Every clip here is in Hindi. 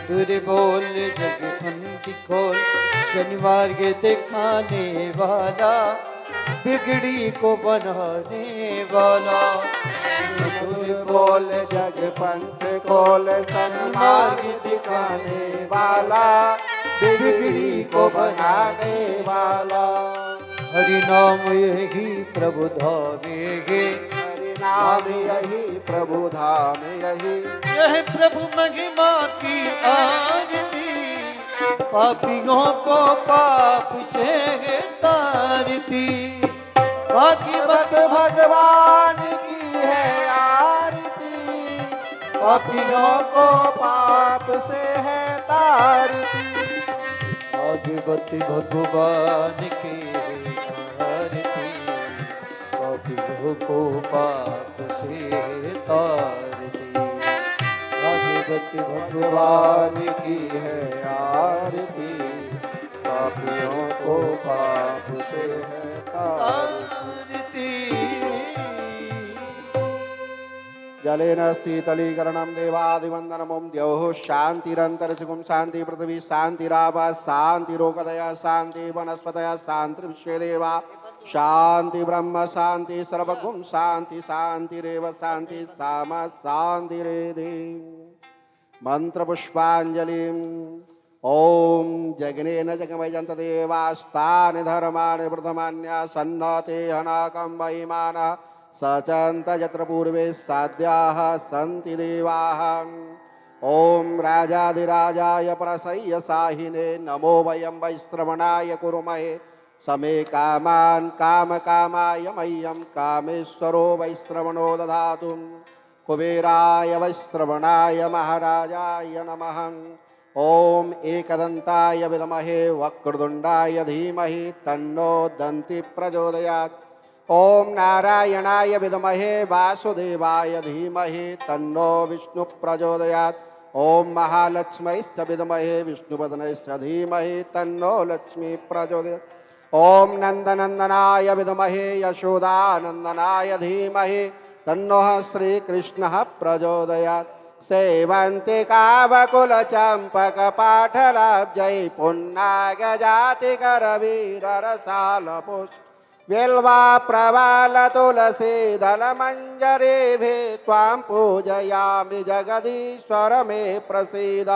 चतुर बोल जग फंदी खोल, शनिवार के दिखाने वाला, बिगड़ी को बनाने वाला। चतुर बोल जग पंथ खोल, सन्मार्ग दिखाने वाला, बिगड़ी को बनाने वाला। हरि नाम यही प्रभु धामेगे, हरि नाम यही प्रभु धाम यही, यह प्रभु महिमा की आरती, पापियों को पाप से तारती। बाकी बत भगवान की है आरती, पापियों को पाप से है तारती। भागवत भगवान की आरती, पापियों को पाप से तारती। भागवत भगवान की है आरती, पापियों को पाप से है तारती। जलेन शीतलीकरणं देवादिवन्दनमं द्यौः शान्तिरन्तरिक्षं शान्ति पृथिवी शान्तिरापः शान्तिरोगदया शान्ति वनस्पतयः शान्ति विश्वे देवा शान्ति ब्रह्म शान्ति सर्वगुण शान्ति शान्तिरेव शान्ति सामा शान्तिरेधि। मंत्रपुष्पाञ्जलिम्। ॐ जगनेन जगमयन्त देवास्तानि धर्माणि प्रथमान्या सन्नते हनाकं वैमानः सचन्त यत्र पूर्वे साध्याः सन्ति देवाः। ॐ राजाधिराजाय परसय्य साहिने नमो वयं वैश्रवणाय कुर्महे समे कामान् कामकामाय मह्यं कामेश्वरो वैश्रवणो ददातु। कुबेराय वैश्रवणाय महाराजाय नमः। ॐ एकदन्ताय विद्महे वक्रतुण्डाय धीमहि तन्नो दन्ति प्रचोदयात्। ॐ नारायणाय विद्महे वासुदेवाय धीमहि तन्नो विष्णु प्रचोदयात्। ॐ महालक्ष्मीश्च विद्महे विष्णुपत्न्यश्च धीमहि तन्नो लक्ष्मी प्रचोदयात्। ॐ नन्दनन्दनाय विद्महे यशोदानन्दनाय धीमहि तन्नः श्रीकृष्णः प्रचोदयात्। सेवन्ति कावकुलचम्पकपाटलाब्जै पुन्नागजातिकरवीररसालपुष्प बिल्वा प्रवाल तुलसी दलमञ्जरीभिः त्वां पूजयामि जगदीश्वर मे प्रसीद।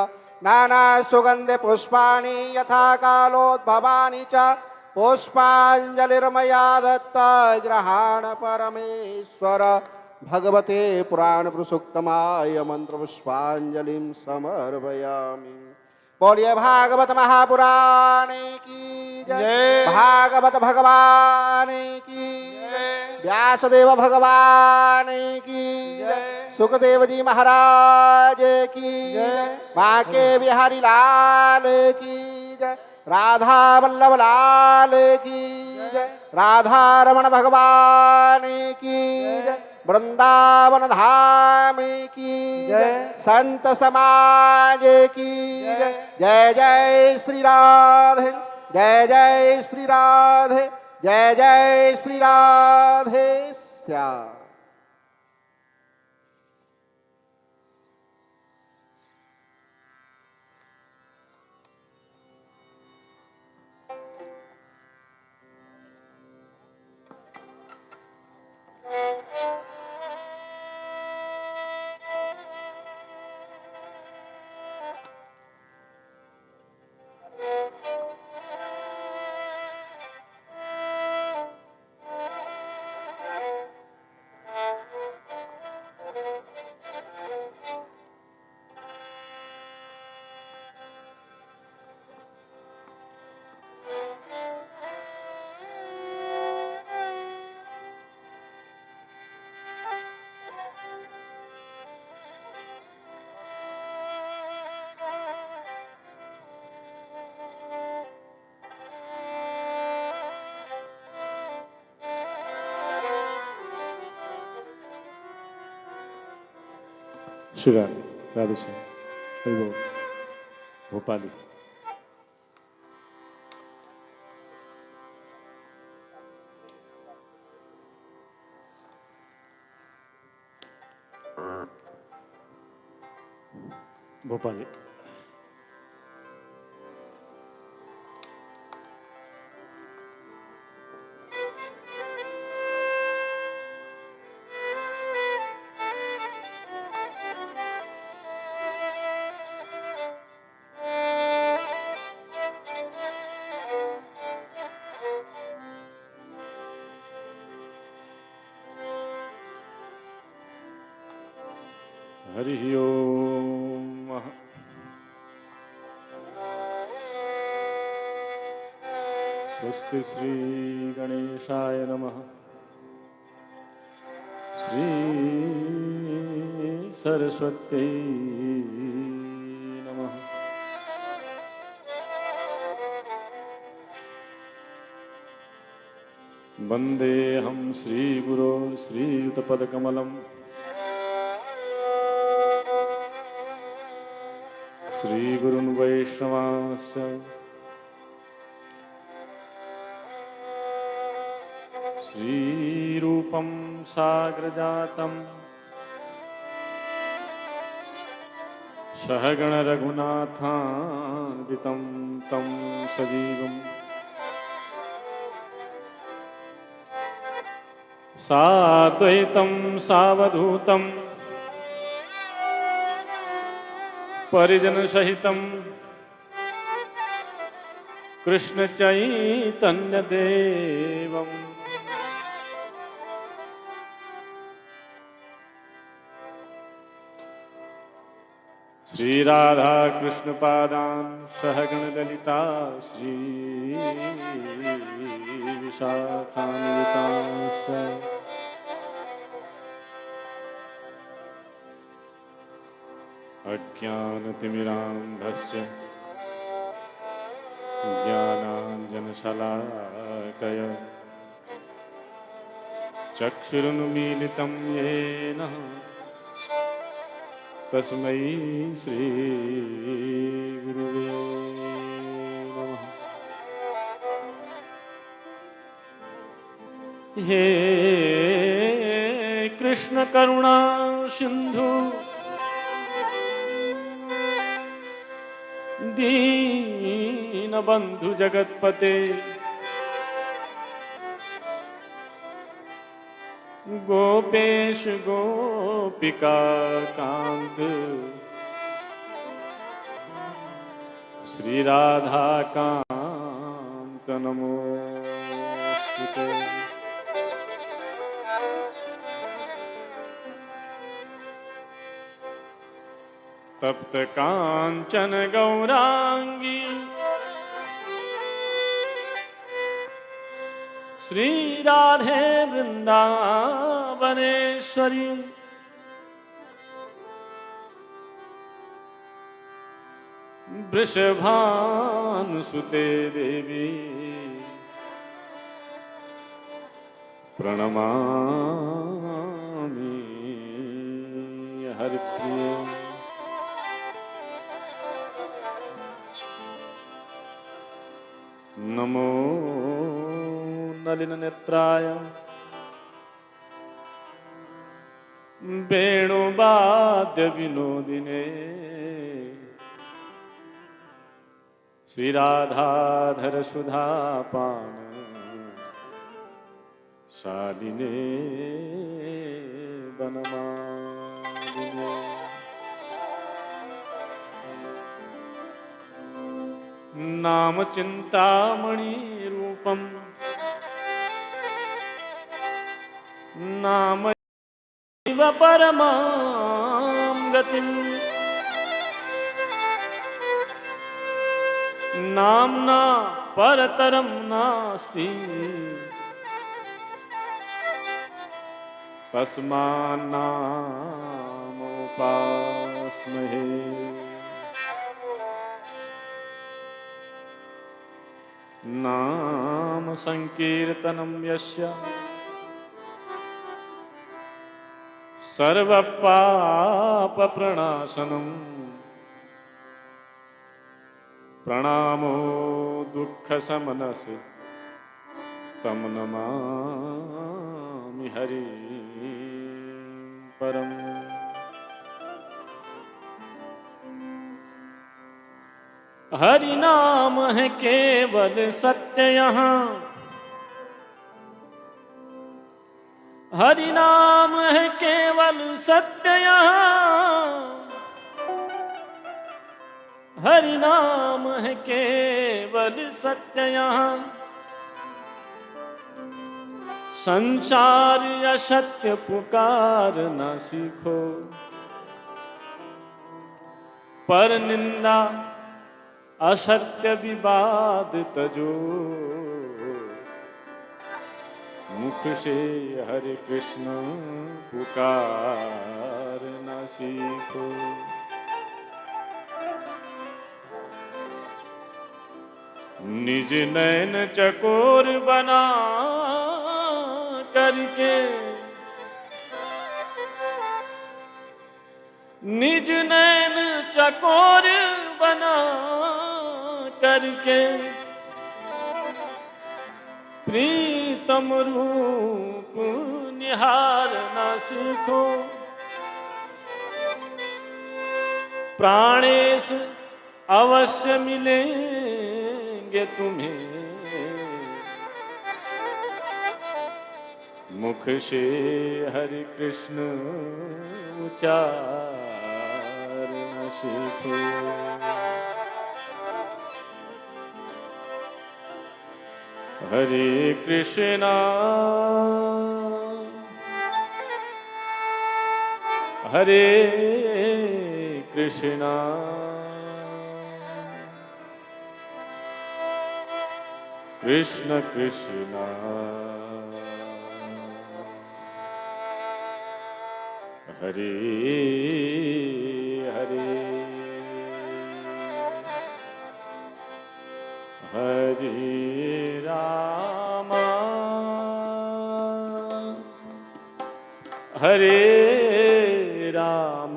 नाना सुगन्धि पुष्पाणि यथा कालोद्भवानि च पुष्पाञ्जलिर्मया दत्ता ग्रहाण परमेश्वर। भगवते पुराण प्रसुक्तमाय मंत्र पुष्पांजलिं समर्पयामि। बोलिए भागवत महापुराण की जय। भागवत भगवान की जय। व्यासदेव भगवान की जय। सुखदेव जी महाराज की जय। बांके बिहारी लाल की जय। राधा वल्लभ लाल की जय। राधा रमण भगवान की जय। वृंदावन धाम की जय। संत समाज की जय। जय जय श्री राधे, जय जय श्री राधे, जय जय श्री राधे श्याम। श्री राम राधे श्याम हरि बोल। भोपाली भोपाली हरि ओम। स्वस्ति श्री गणेशाय नमः। श्री सरस्वती नमः। वन्देऽहं श्रीगुरो श्रीयुतपदकमलं श्रीगुरुन् वैष्णवांश्च श्रीरूपं साग्रजातं सहगण रघुनाथान्वितं तं सजीवं साद्वैतं सावधूतं परिजनसहितं कृष्णचैतन्यदेवम् श्रीराधा कृष्णपादान् सहगण ललिता श्रीविशाखान्वितांश्च अज्ञानतिमिरान्धस्य ज्ञानाञ्जनशलाकया चक्षुरुन्मीलितं येन तस्मै श्रीगुरुवे नमः। हे कृष्ण करुणा सिंधु दीनबंधु जगत्पते गोपेश गोपिका कांत श्री राधा कांत नमोस्तुते। तप्त कांचन गौरांगी श्री राधे वृंदावनेश्वरी वृषभानुसुते देवी प्रणमामि हरिप्रिये। नमो नलिननेत्राय वेणुवाद्य विनोदिने श्रीराधाधर सुधापान शालिने वनमालिने। नाम चिंतामणि रूपम नाम परमां गतिम् नाम्ना परतरं नास्ति तस्मान्नामोपास्महे। नाम संकीर्तनं यस्य सर्वपापप्रणाशनम् प्रणामो दुःखशमनस्य तं नमामि हरि परम्। हरि नाम है केवल सत्य यहाँ, हरि नाम है केवल सत्य यहाँ, हरि नाम है केवल सत्य यहाँ। संसार असत्य पुकार न सीखो, पर निंदा असत्य विवाद तजो, मुख से हरे कृष्ण पुकारना सीखो। निज नैन चकोर बना करके, निज नैन चकोर बना करके, प्रीतम रूप निहारना सीखो। प्राणेश अवश्य मिलेंगे तुम्हें, मुख से हरे कृष्ण उच्चारना सीखो। हरे कृष्णा हरे कृष्णा कृष्ण कृष्ण हरे हरे हरे राम हरे राम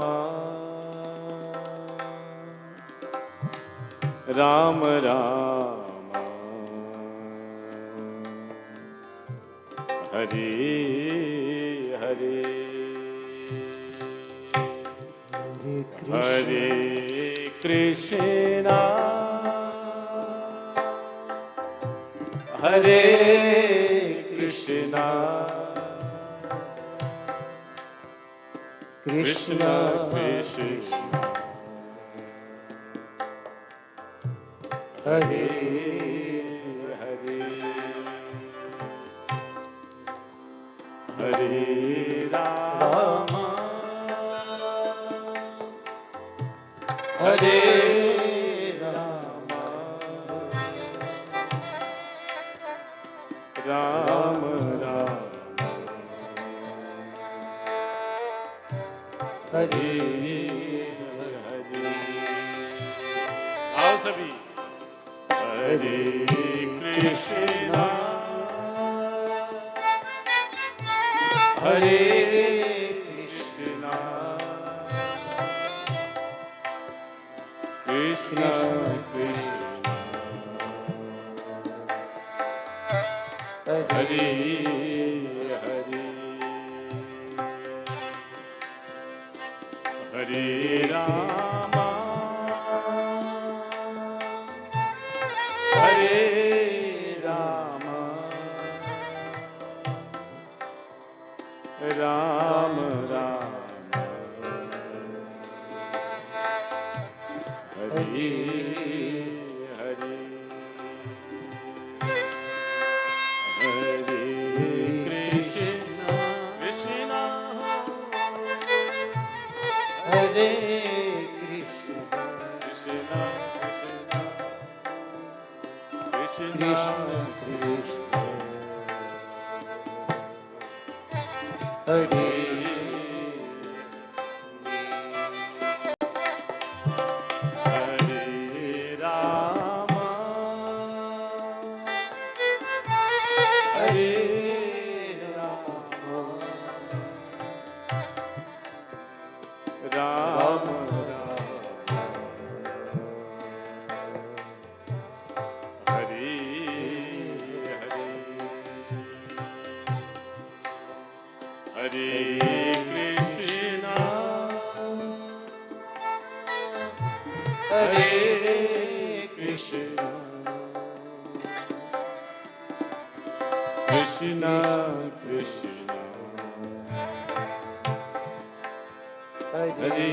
राम राम हरे हरे हरे कृष्णा हरे कृष्णा कृष्ण कृष्ण हरे हरे हरे राम हरे राम राम राम हरे हरे। आओ सभी। हरे कृष्णा हरे कृष्णा कृष्ण कृष्ण हरे हरे हरे राम हरे राम राम राम हरे हरे हरे कृष्ण कृष्ण हरे कृष्ण कृष्ण कृष्ण कृष्ण हरे हरे राम हरे राम हरे हरे हरे कृष्ण हरे कृष्ण कृष्ण कृष्ण हरे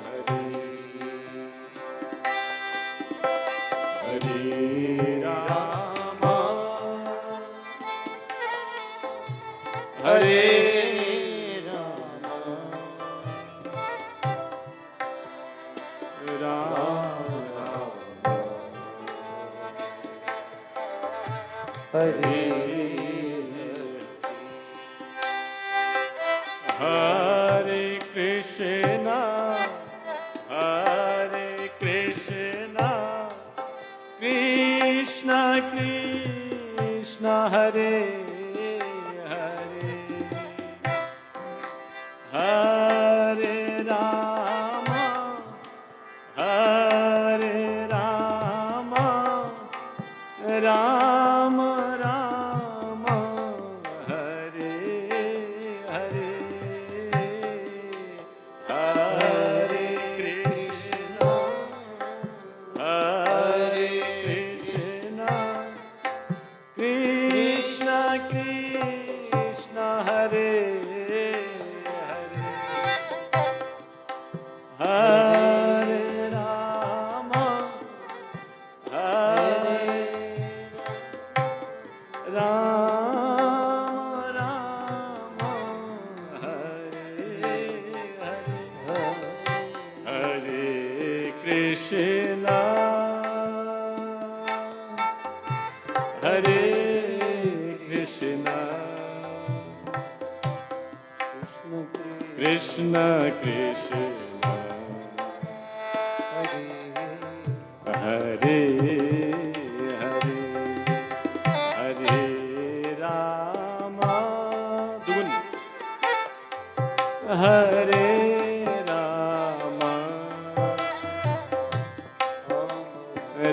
हरे हरे राम हरे हरे हरे कृष्णा कृष्णा कृष्णा हरे हरे हरे राम राम राम हरे हरे हरे कृष्णा कृष्णा कृष्णा हरे हरे हरे राम राम हरे हरे हरे कृष्णा हरे कृष्णा कृष्ण कृष्ण हरे हरे हरे राम दुगुन हरे राम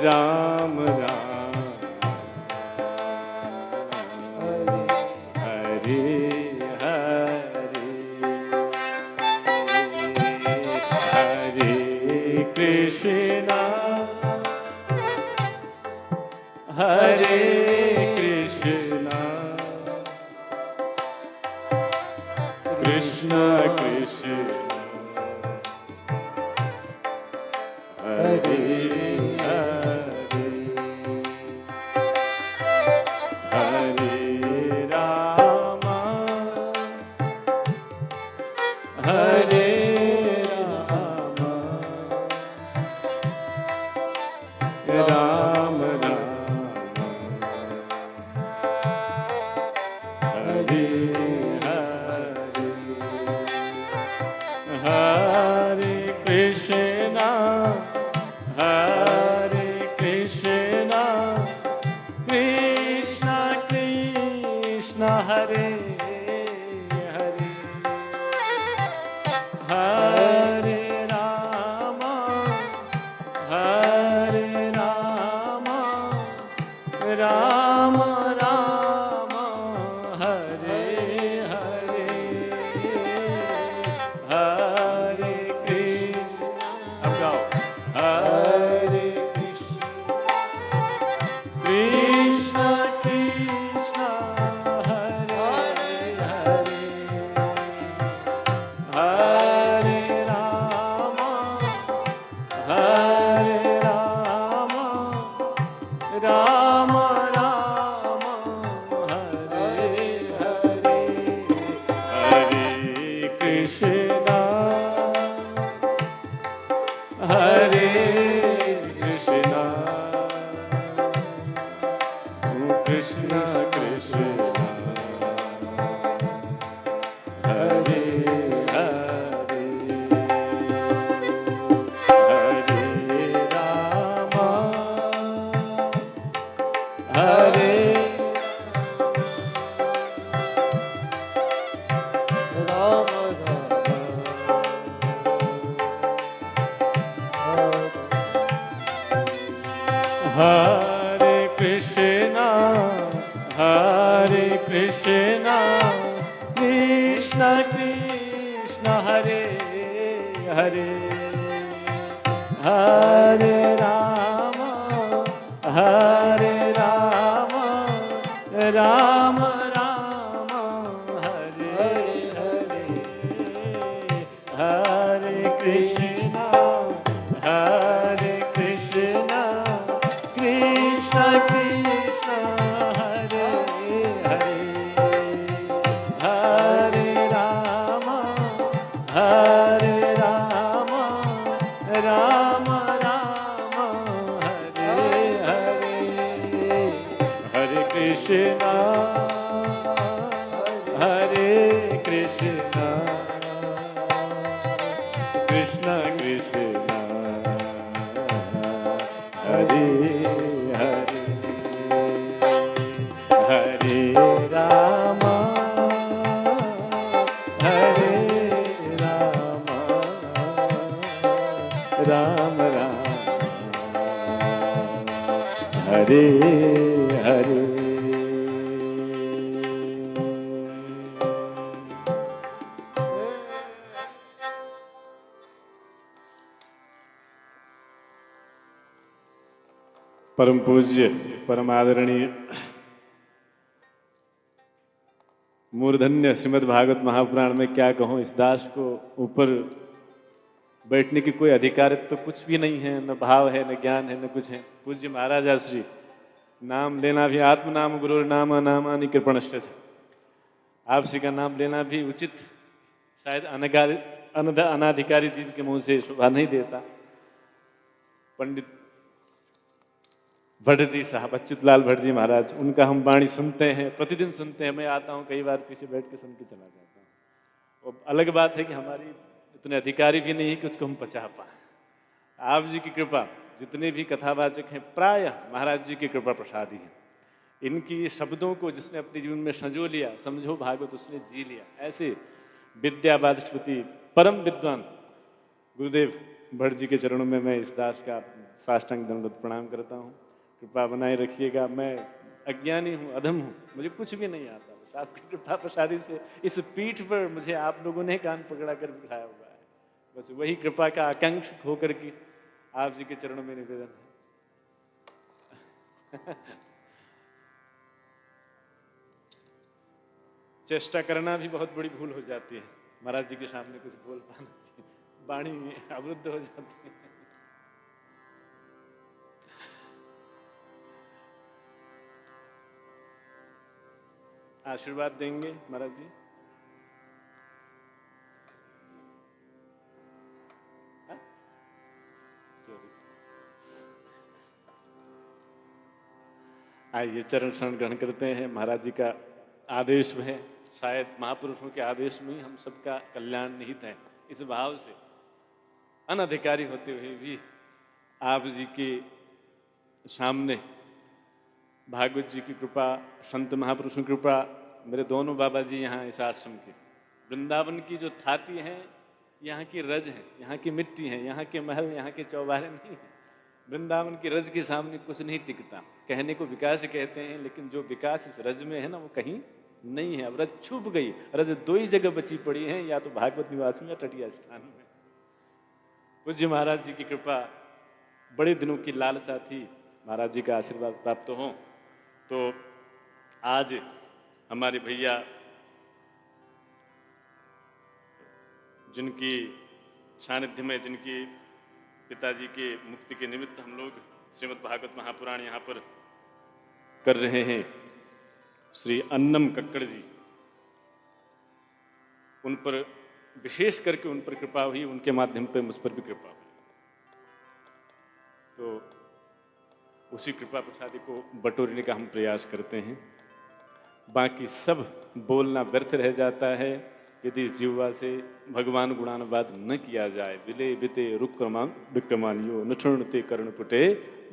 राम राम हरे हरे हरे कृष्णा हरे कृष्णा कृष्ण कृष्ण हरे हरे हरे राम हरे राम राम राम हरे हरे हरे कृष्णा कृष्ण कृष्ण हरे हरे हरे राम राम राम हरे हरे हरे कृष्ण अब गाओ हरे कृष्ण कृष्ण हरे हरे हरे राम राम राम हरे हरे हरे कृष्णा हरे कृष्णा कृष्ण कृष्ण हरे हरे हरे राम हरे राम हरे कृष्णा कृष्ण कृष्ण हरे हरे हरे राम राम राम हरे हरे हरे कृष्णा कृष्ण कृष्ण हरे हरे हरे राम राम राम हरे हरे हरे कृष्ण कृष्ण कृष्ण हरे हरे हरे राम हरे राम राम राम हरे हरे। परम पूज्य परम आदरणीय मूर्धन्य श्रीमद् भागवत महापुराण में क्या कहूँ, इस दास को ऊपर बैठने की कोई अधिकारित्व तो कुछ भी नहीं है, न भाव है, न ज्ञान है, न कुछ है। पूज्य महाराजा श्री नाम लेना भी आत्म नाम गुरु नाम नामानि कृपणश्च, आप श्री का नाम लेना भी उचित शायद अनाधिकारी जीव के मुंह से शोभा नहीं देता। पंडित भट्ट जी साहब, अच्युतलाल भट्ट जी महाराज, उनका हम वाणी सुनते हैं, प्रतिदिन सुनते हैं। मैं आता हूँ कई बार पीछे बैठ के सुन के चला जाता हूँ। और अलग बात है कि हमारी इतने अधिकारी भी नहीं है कि उसको हम पचा पाए। आप जी की कृपा, जितने भी कथावाचक हैं प्रायः महाराज जी की कृपा प्रसादी है। इनकी शब्दों को जिसने अपने जीवन में संजो लिया, समझो भागवत उसने जी लिया। ऐसे विद्या वाचस्पति परम विद्वान गुरुदेव भट्ट जी के चरणों में मैं इस दास का साष्टांग दंडवत प्रणाम करता हूँ। कृपा बनाए रखिएगा। मैं अज्ञानी हूँ, अधम हूँ, मुझे कुछ भी नहीं आता। बस आपकी कृपा प्रसादी से इस पीठ पर मुझे आप लोगों ने कान पकड़ा कर बिठाया हुआ है। बस वही कृपा का आकांक्षक होकर के आप जी के चरणों में निवेदन है। चेष्टा करना भी बहुत बड़ी भूल हो जाती है। महाराज जी के सामने कुछ बोल पाना, वाणी अवरुद्ध हो जाती है। आशीर्वाद देंगे महाराज जी? आइए चरण शरण ग्रहण करते हैं। महाराज जी का आदेश है, शायद महापुरुषों के आदेश में ही हम सबका कल्याण निहित है। इस भाव से अनधिकारी होते हुए भी आप जी के सामने भागवत जी की कृपा, संत महापुरुषों की कृपा, मेरे दोनों बाबा जी यहाँ इस आश्रम के, वृंदावन की जो थाती है, यहाँ की रज है, यहाँ की मिट्टी है, यहाँ के महल, यहाँ के चौबारे नहीं है। वृंदावन की रज के सामने कुछ नहीं टिकता। कहने को विकास कहते हैं, लेकिन जो विकास इस रज में है ना, वो कहीं नहीं है। अब रज छुप गई। रज दो ही जगह बची पड़ी है, या तो भागवत निवास में या तटीय स्थान में। पूज्य महाराज जी की कृपा, बड़े दिनों की लालसा थी महाराज जी का आशीर्वाद प्राप्त हो। तो आज हमारे भैया, जिनकी सानिध्य में, जिनकी पिताजी के मुक्ति के निमित्त हम लोग श्रीमद् भागवत महापुराण यहाँ पर कर रहे हैं, श्री अन्नम कक्कड़ जी, उन पर विशेष करके उन पर कृपा हुई, उनके माध्यम पर मुझ पर भी कृपा हुई। तो उसी कृपा प्रसादी को बटोरने का हम प्रयास करते हैं। बाकी सब बोलना व्यर्थ रह जाता है यदि जीवा से भगवान गुणानुवाद न किया जाए। विले बिते रुक्रमान विक्रमानियो न छुणते कर्णपुटे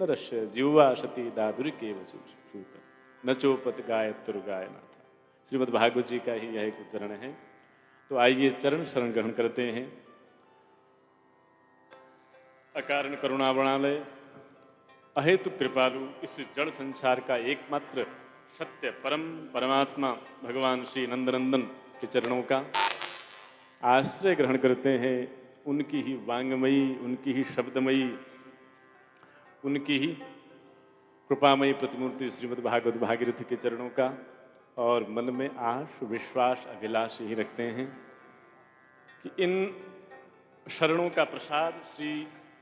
नरस्य जीवा सती दादुर के वचूत न चोपत गायत्र गायनाथ। श्रीमद् भागवत जी का ही यह एक उदाहरण है। तो आइए चरण शरण ग्रहण करते हैं। अकारण करुणावणालय, अहेतु कृपालु, इस जड़ संसार का एकमात्र सत्य परम परमात्मा भगवान श्री नंदनंदन के चरणों का आश्रय ग्रहण करते हैं। उनकी ही वांगमयी, उनकी ही शब्दमयी, उनकी ही कृपामयी प्रतिमूर्ति श्रीमद् भागवत भागीरथी के चरणों का, और मन में आश विश्वास अभिलाष ही रखते हैं कि इन शरणों का प्रसाद श्री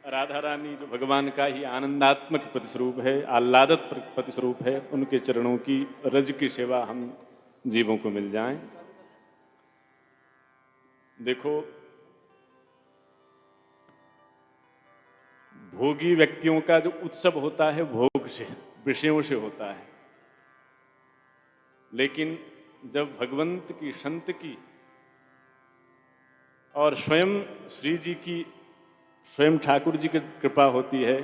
राधा रानी, जो भगवान का ही आनंदात्मक प्रतिस्वरूप है, आह्लादक प्रतिस्वरूप है, उनके चरणों की रज की सेवा हम जीवों को मिल जाए। देखो, भोगी व्यक्तियों का जो उत्सव होता है भोग से, विषयों से होता है, लेकिन जब भगवंत की, संत की और स्वयं श्री जी की, स्वयं ठाकुर जी की कृपा होती है,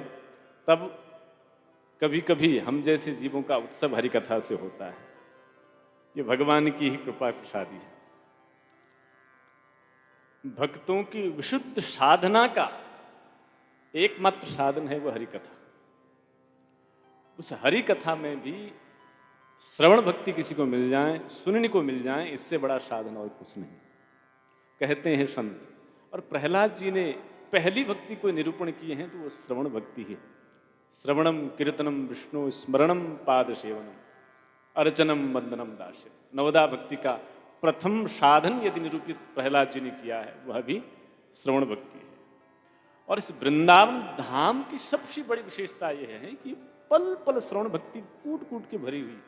तब कभी कभी हम जैसे जीवों का उत्सव हरि कथा से होता है। ये भगवान की ही कृपा प्रसादी है। भक्तों की विशुद्ध साधना का एकमात्र साधन है वो हरि कथा। उस हरि कथा में भी श्रवण भक्ति किसी को मिल जाए, सुनने को मिल जाए, इससे बड़ा साधन और कुछ नहीं। कहते हैं संत, और प्रहलाद जी ने पहली भक्ति को निरूपण किए हैं तो वो श्रवण भक्ति है। श्रवणम कीर्तनम विष्णु स्मरणम पाद सेवनम अर्चनम वंदनम दास्य। नवदा भक्ति का प्रथम साधन यदि निरूपित प्रहलाद जी ने किया है वह भी श्रवण भक्ति है। और इस वृंदावन धाम की सबसे बड़ी विशेषता यह है कि पल पल श्रवण भक्ति कूट कूट के भरी हुई।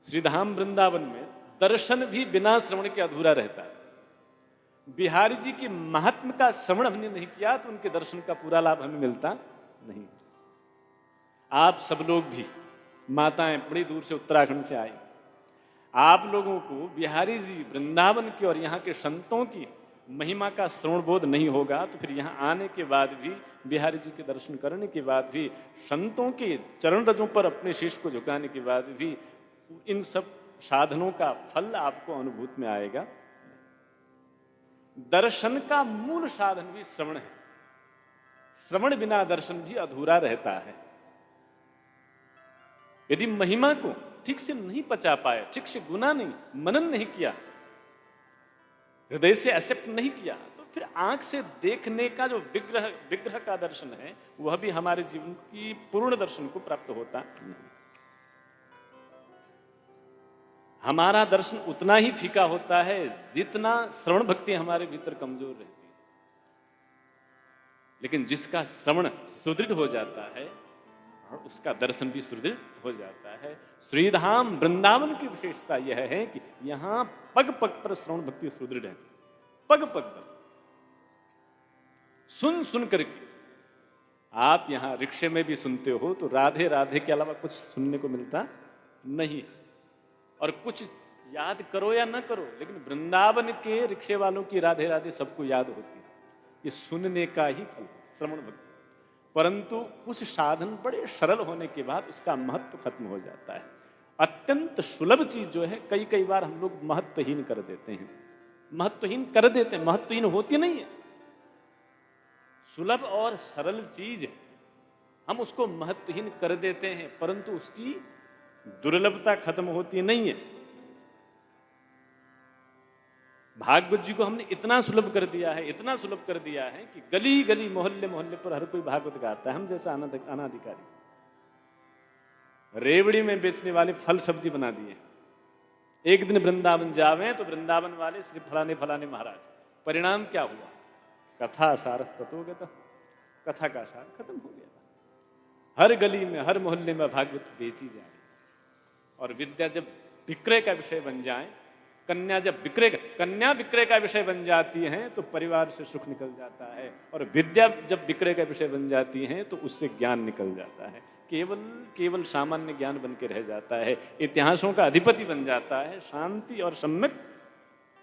श्रीधाम वृंदावन में दर्शन भी बिना श्रवण के अधूरा रहता है। बिहारी जी के महात्म का श्रवण हमने नहीं किया तो उनके दर्शन का पूरा लाभ हमें मिलता नहीं। आप सब लोग भी, माताएं बड़ी दूर से उत्तराखंड से आई, आप लोगों को बिहारी जी वृंदावन के और यहाँ के संतों की महिमा का श्रवण बोध नहीं होगा तो फिर यहाँ आने के बाद भी, बिहारी जी के दर्शन करने के बाद भी, संतों के चरण रजों पर अपने शीश को झुकाने के बाद भी इन सब साधनों का फल आपको अनुभूति में आएगा। दर्शन का मूल साधन भी श्रवण है। श्रवण बिना दर्शन भी अधूरा रहता है। यदि महिमा को ठीक से नहीं पचा पाए, ठीक से गुना नहीं, मनन नहीं किया, हृदय से एक्सेप्ट नहीं किया, तो फिर आंख से देखने का जो विग्रह का दर्शन है वह भी हमारे जीवन की पूर्ण दर्शन को प्राप्त होता नहीं। हमारा दर्शन उतना ही फीका होता है जितना श्रवण भक्ति हमारे भीतर कमजोर रहती है। लेकिन जिसका श्रवण सुदृढ़ हो जाता है और उसका दर्शन भी सुदृढ़ हो जाता है। श्रीधाम वृंदावन की विशेषता यह है कि यहाँ पग पग पर श्रवण भक्ति सुदृढ़ है। पग पग पर सुन सुन करके, आप यहाँ रिक्शे में भी सुनते हो तो राधे राधे के अलावा कुछ सुनने को मिलता नहीं। और कुछ याद करो या न करो, लेकिन वृंदावन के रिक्शे वालों की राधे राधे सबको याद होती है। ये सुनने का ही फल, श्रवण भक्ति। परंतु उस साधन बड़े सरल होने के बाद उसका महत्व खत्म हो जाता है। अत्यंत सुलभ चीज जो है कई कई बार हम लोग महत्वहीन कर देते हैं। महत्वहीन कर देते हैं, महत्वहीन होती नहीं है। सुलभ और सरल चीज हम उसको महत्वहीन कर देते हैं, परंतु उसकी दुर्लभता खत्म होती नहीं है। भागवत जी को हमने इतना सुलभ कर दिया है, इतना सुलभ कर दिया है कि गली गली मोहल्ले मोहल्ले पर हर कोई भागवत गाता है। हम जैसा अनाधिकारी रेवड़ी में बेचने वाले फल सब्जी बना दिए। एक दिन वृंदावन जावे तो वृंदावन वाले श्री फलाने फलाने महाराज। परिणाम क्या हुआ? कथा सारस तत्वगत, कथा का सार खत्म हो गया। हर गली में, हर मोहल्ले में भागवत बेची जाए। और विद्या जब विक्रय का विषय बन जाए, कन्या विक्रय का विषय बन जाती है तो परिवार से सुख निकल जाता है। और विद्या जब विक्रय का विषय बन जाती है तो उससे ज्ञान निकल जाता है। केवल सामान्य ज्ञान बन के रह जाता है। इतिहासों का अधिपति बन जाता है। शांति और सम्यक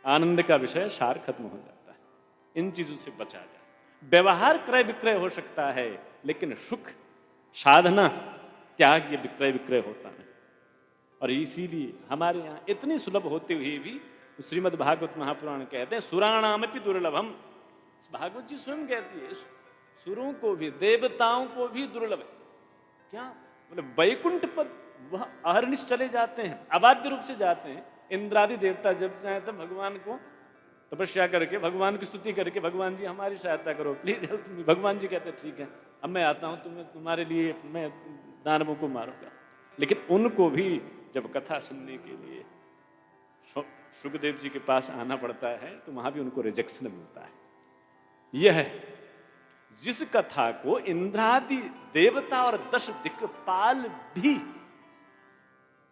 आनंद का विषय सार खत्म हो जाता है। इन चीजों से बचा जाए। व्यवहार क्रय विक्रय हो सकता है, लेकिन सुख, साधना, त्याग, ये विक्रय विक्रय होता है। और इसीलिए हमारे यहाँ इतनी सुलभ होते हुए भी श्रीमद् भागवत महापुराण कहते हैं सुराणामपि दुर्लभम। भागवत जी स्वयं कहती है सुरों को भी, देवताओं को भी दुर्लभ है। क्या मतलब? वैकुंठ पद वह अहर्निश चले जाते हैं, अबाध्य रूप से जाते हैं। इंद्रादि देवता जब चाहे तब भगवान को तपस्या करके, भगवान की स्तुति करके, भगवान जी हमारी सहायता करो प्लीज हेल्प मी। भगवान जी कहते हैं ठीक है, अब मैं आता हूँ, तुम्हारे लिए मैं दानवों को मारूंगा। लेकिन उनको भी जब कथा सुनने के लिए सुखदेव जी के पास आना पड़ता है तो वहां भी उनको रिजेक्शन मिलता है। यह जिस कथा को इंद्रादि देवता और 10 दिक्पाल भी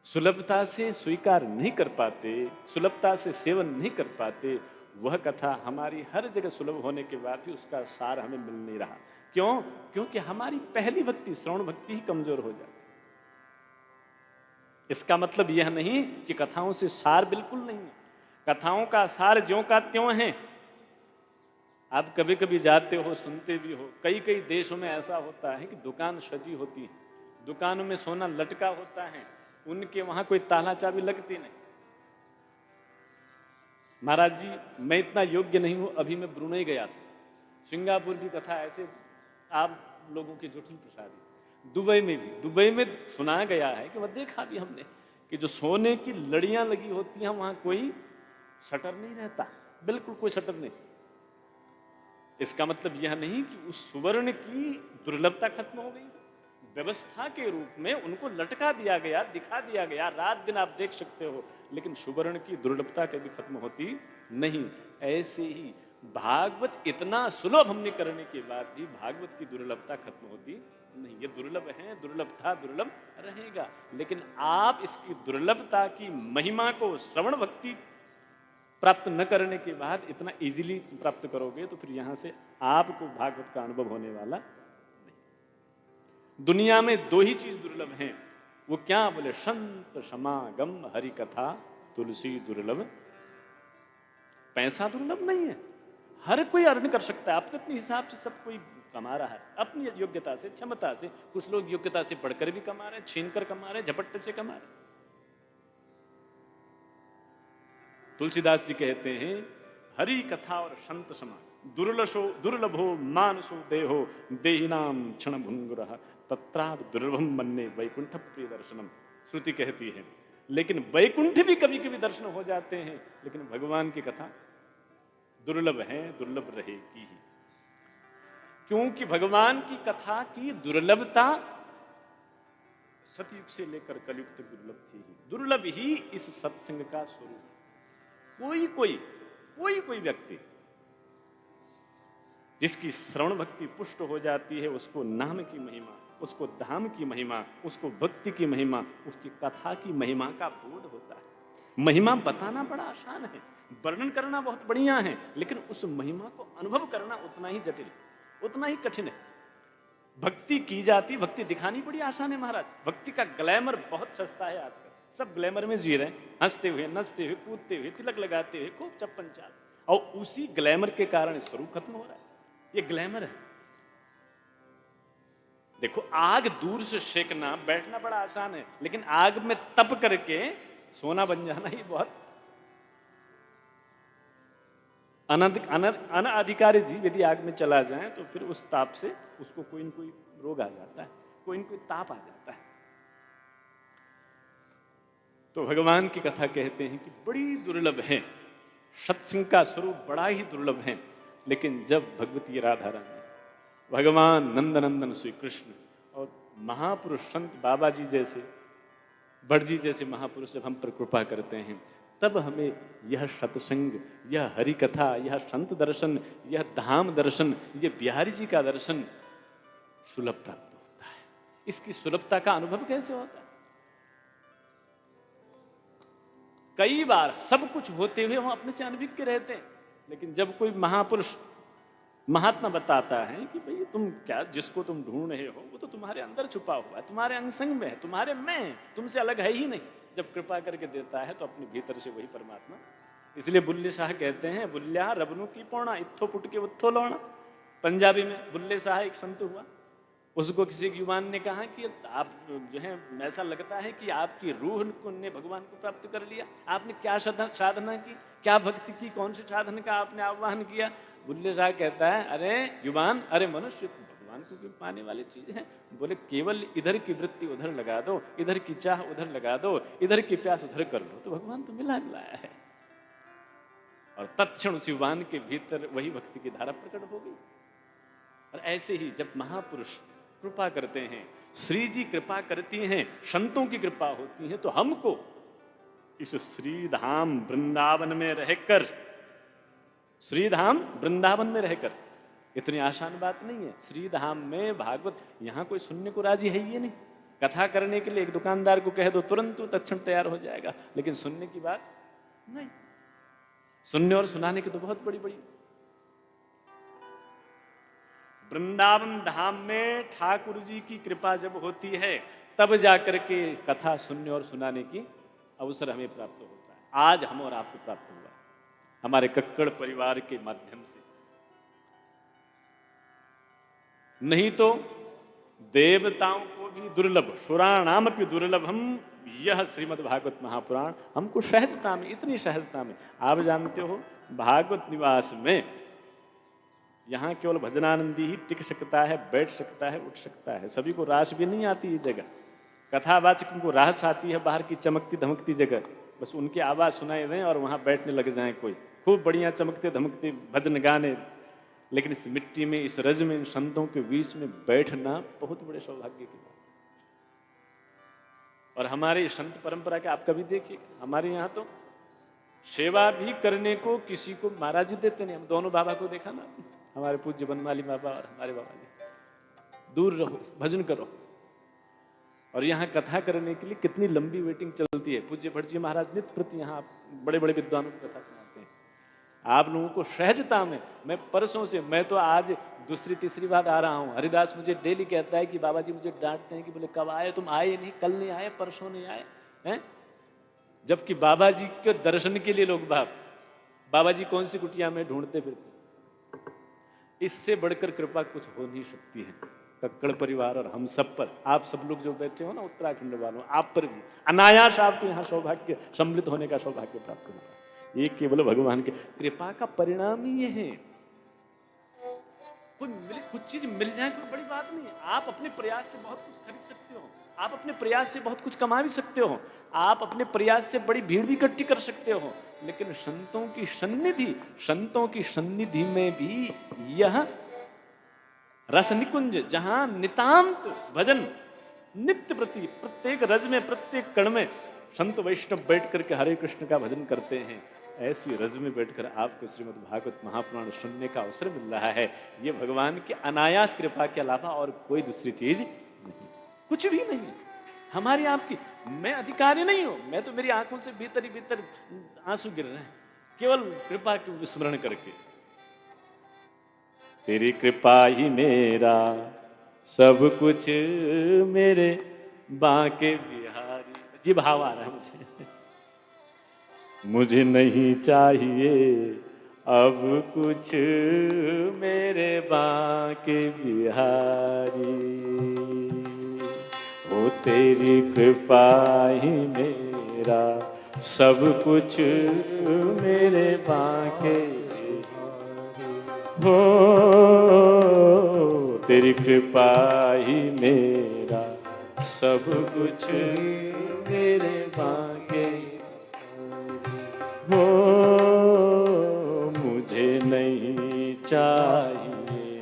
सुलभता से स्वीकार नहीं कर पाते, सुलभता से सेवन नहीं कर पाते, वह कथा हमारी हर जगह सुलभ होने के बाद भी उसका सार हमें मिल नहीं रहा। क्यों? क्योंकि हमारी पहली भक्ति, श्रवण भक्ति ही कमजोर हो जाती। इसका मतलब यह नहीं कि कथाओं से सार बिल्कुल नहीं है। कथाओं का सार ज्यों का त्यों है। आप कभी कभी जाते हो, सुनते भी हो, कई कई देशों में ऐसा होता है कि दुकान सजी होती है, दुकानों में सोना लटका होता है, उनके वहां कोई ताला चाबी लगती नहीं। महाराज जी, मैं इतना योग्य नहीं हूं, अभी मैं ब्रुनेई गया था, सिंगापुर की कथा ऐसे आप लोगों की जटिल प्रसादी, दुबई में भी, दुबई में सुना गया है कि वह देखा भी हमने कि जो सोने की लड़ियां लगी होती हैं वहां कोई शटर नहीं रहता, बिल्कुल कोई शटर नहीं। इसका मतलब यह नहीं कि उस सुवर्ण की दुर्लभता खत्म हो गई, व्यवस्था के रूप में उनको लटका दिया गया, दिखा दिया गया, रात दिन आप देख सकते हो, लेकिन सुवर्ण की दुर्लभता कभी खत्म होती नहीं। ऐसे ही भागवत इतना सुलभ हमने करने के बाद भी भागवत की दुर्लभता खत्म होती नहीं। ये दुर्लभ है, दुर्लभ था, दुर्लभ रहेगा, लेकिन आप इसकी दुर्लभता की महिमा को श्रवण भक्ति प्राप्त न करने के बाद इतना इजीली प्राप्त करोगे तो फिर यहां से आपको भागवत का अनुभव होने वाला नहीं। दुनिया में दो ही चीज दुर्लभ हैं, वो क्या? बोले संत समागम हरि कथा तुलसी दुर्लभ। पैसा दुर्लभ नहीं है, हर कोई अर्न कर सकता है, अपने अपने हिसाब से सब कोई कमा रहा है, अपनी योग्यता से, क्षमता से। कुछ लोग योग्यता से पढ़कर भी कमा रहे हैं, छीन कर कमा रहे हैं, झपट्टे से कमा रहे हैं। तुलसीदास जी कहते हैं हरि कथा और संत समान दुर्लभो मानसो देहो देहिनाम क्षण भुंगुरः तत्राप दुर्लभम मन्ने वैकुंठ प्रिय दर्शनम। श्रुति कहती है, लेकिन वैकुंठ भी कभी कभी दर्शन हो जाते हैं, लेकिन भगवान की कथा दुर्लभ है, दुर्लभ रहेगी ही, क्योंकि भगवान की कथा की दुर्लभता सतयुग से लेकर कलयुग तक दुर्लभ थी ही। दुर्लभ ही इस सत्संग का स्वरूप। कोई व्यक्ति जिसकी श्रवण भक्ति पुष्ट हो जाती है, उसको नाम की महिमा, उसको धाम की महिमा, उसको भक्ति की महिमा, उसकी कथा की महिमा का बोध होता है। महिमा बताना बड़ा आसान है, वर्णन करना बहुत बढ़िया है, लेकिन उस महिमा को अनुभव करना उतना ही जटिल, उतना ही कठिन है। भक्ति की जाती, भक्ति दिखानी बड़ी आसान है महाराज। भक्ति का ग्लैमर बहुत सस्ता है आजकल, सब ग्लैमर में जी रहे हैं, हंसते हुए, नचते हुए, कूदते हुए, तिलक लगाते हुए, खूब चप्पन चाल, और उसी ग्लैमर के कारण स्वरूप खत्म हो रहा है। ये ग्लैमर है। देखो, आग दूर से सेकना, बैठना बड़ा आसान है, लेकिन आग में तप करके सोना बन जाना ही बहुत। अनाधिकारी जीव यदि आग में चला जाए तो फिर उस ताप से उसको कोई न कोई रोग आ जाता है, कोई न कोई ताप आ जाता है। तो भगवान की कथा कहते हैं कि बड़ी दुर्लभ है, सत्संग का स्वरूप बड़ा ही दुर्लभ है। लेकिन जब भगवती राधा रानी, भगवान नंदनंदन श्री कृष्ण और महापुरुष संत बाबा जी जैसे, भट्ट जी जैसे महापुरुष जब हम पर कृपा करते हैं, तब हमें यह सत्संग, यह हरि कथा, यह संत दर्शन, यह धाम दर्शन, यह बिहारी जी का दर्शन सुलभ प्राप्त होता है। इसकी सुलभता का अनुभव कैसे होता है? कई बार सब कुछ होते हुए हम अपने से अनभिज्ञ रहते हैं, लेकिन जब कोई महापुरुष, महात्मा बताता है कि भाई तुम क्या, जिसको तुम ढूंढ रहे हो वो तो तुम्हारे अंदर छुपा हुआ है, तुम्हारे अंग संग में है, तुम्हारे में है, तुमसे अलग है ही नहीं। जब कृपा करके देता है तो अपने भीतर से वही परमात्मा। इसलिए बुल्ले शाह कहते हैं, बुल्ल्या रबनू की पौना इत्थो पुट के उत्थो लौना। पंजाबी में बुल्ले शाह एक संत हुआ, उसको किसी युवान ने कहा कि आप जो है, ऐसा लगता है कि आपकी रूह ने भगवान को प्राप्त कर लिया, आपने क्या साधना की, क्या भक्ति की, कौन से साधन का आपने आह्वान किया? बुल्ले शाह कहता है, अरे युवान, अरे मनुष्य, भगवान को पाने वाली चीज है। बोले केवल इधर की वृत्ति उधर लगा दो, इधर की चाह उधर लगा दो, इधर की प्यास उधर कर लो, तो भगवान तो मिलाया है। और तत्क्षण उस युवान के भीतर वही भक्ति की धारा प्रकट हो गई। और ऐसे ही जब महापुरुष कृपा करते हैं, श्री जी कृपा करती हैं, संतों की कृपा होती है, तो हमको इस श्रीधाम वृंदावन में रहकर, श्रीधाम वृंदावन में रहकर, इतनी आसान बात नहीं है। श्रीधाम में भागवत, यहां कोई सुनने को राजी है ही नहीं। कथा करने के लिए एक दुकानदार को कह दो, तुरंत वो तत्क्षण तैयार हो जाएगा, लेकिन सुनने की बात नहीं। सुनने और सुनाने की तो बहुत बड़ी बड़ी। वृंदावन धाम में ठाकुर जी की कृपा जब होती है, तब जाकर के कथा सुनने और सुनाने की अवसर हमें प्राप्त होता है। आज हम और आपको प्राप्त हुआ। हमारे कक्कड़ परिवार के माध्यम से। नहीं तो देवताओं को भी दुर्लभ, सुराणामपि दुर्लभम यह श्रीमद् भागवत महापुराण। हमको सहजता में, इतनी सहजता में, आप जानते हो भागवत निवास में यहाँ केवल भजनानंदी ही टिक सकता है, बैठ सकता है, उठ सकता है। सभी को रास भी नहीं आती ये जगह। कथावाचकों को रास आती है बाहर की चमकती धमकती जगह, बस उनकी आवाज़ सुनाई दें और वहाँ बैठने लग जाए कोई, खूब बढ़िया चमकते धमकते भजन गाने। लेकिन इस मिट्टी में, इस रज में, इन संतों के बीच में बैठना बहुत बड़े सौभाग्य की बात। और हमारे संत परंपरा के आप कभी देखिए, हमारे यहाँ तो सेवा भी करने को किसी को महाराज जी देते नहीं। हम दोनों बाबा को देखा ना, हमारे पूज्य बनमाली बाबा और हमारे बाबा जी, दूर रहो, भजन करो। और यहाँ कथा करने के लिए कितनी लंबी वेटिंग चलती है। पूज्य भट्ट जी महाराज नित्य प्रति यहाँ बड़े बड़े विद्वानों की कथा सुनाते हैं। आप लोगों को सहजता में, मैं परसों से, मैं तो आज दूसरी तीसरी बार आ रहा हूँ। हरिदास मुझे डेली कहता है कि बाबा जी मुझे डांटते हैं कि बोले कब आए, तुम आए नहीं, कल नहीं आए, परसों नहीं आए हैं। जबकि बाबा जी के दर्शन के लिए लोग बाबा जी कौन सी कुटिया में ढूंढते फिरते। इससे बढ़कर कृपा कुछ हो नहीं सकती है कक्कड़ परिवार और हम सब पर। आप सब लोग जो बैठे हो ना उत्तराखंड वालों, आप पर भी अनायास आपको यहाँ सौभाग्य, सम्मिलित होने का सौभाग्य प्राप्त होगा। ये केवल भगवान के कृपा का परिणाम ही ये है। कुछ चीज मिल जाए कोई बड़ी बात नहीं है। आप अपने प्रयास से बहुत कुछ खरीद सकते हो, आप अपने प्रयास से बहुत कुछ कमा भी सकते हो, आप अपने प्रयास से बड़ी भीड़ भी इकट्ठी कर सकते हो। लेकिन संतों की सन्निधि में भी यह रस निकुंज, जहां नितांत भजन नित्य प्रति, प्रत्येक रज में, प्रत्येक कण में संत वैष्णव बैठ करके हरे कृष्ण का भजन करते हैं, ऐसी रज में बैठकर आपको श्रीमद् भागवत महापुराण सुनने का अवसर मिल रहा है। ये भगवान की अनायास कृपा के अलावा और कोई दूसरी चीज नहीं, कुछ भी नहीं हमारी आपकी। मैं अधिकारी नहीं हूं, मैं तो, मेरी आंखों से भीतर ही भीतर आंसू गिर रहे हैं केवल कृपा के विस्मरण करके। तेरी कृपा ही मेरा सब कुछ, मेरे बांके बिहारी। जी भाव आ रहा है मुझे नहीं चाहिए अब कुछ, मेरे बांके बिहारी। ओ तेरी कृपा ही मेरा सब कुछ, मेरे बांके हो। तेरी कृपा ही मेरा सब कुछ, मेरे बांके हो। मुझे नहीं चाहिए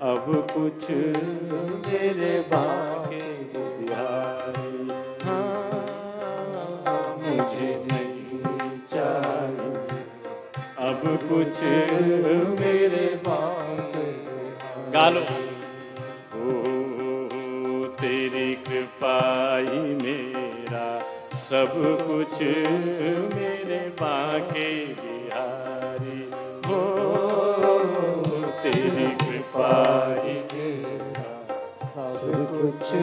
अब कुछ, मेरे बांके बिहारी। हाँ, मुझे नहीं चाहिए अब कुछ, मेरे बांके गालो। ओ तेरी कृपा ही मेरा सब कुछ, मेरे बांके बिहारी। हो तेरी कृपा ही मेरा सब कुछ,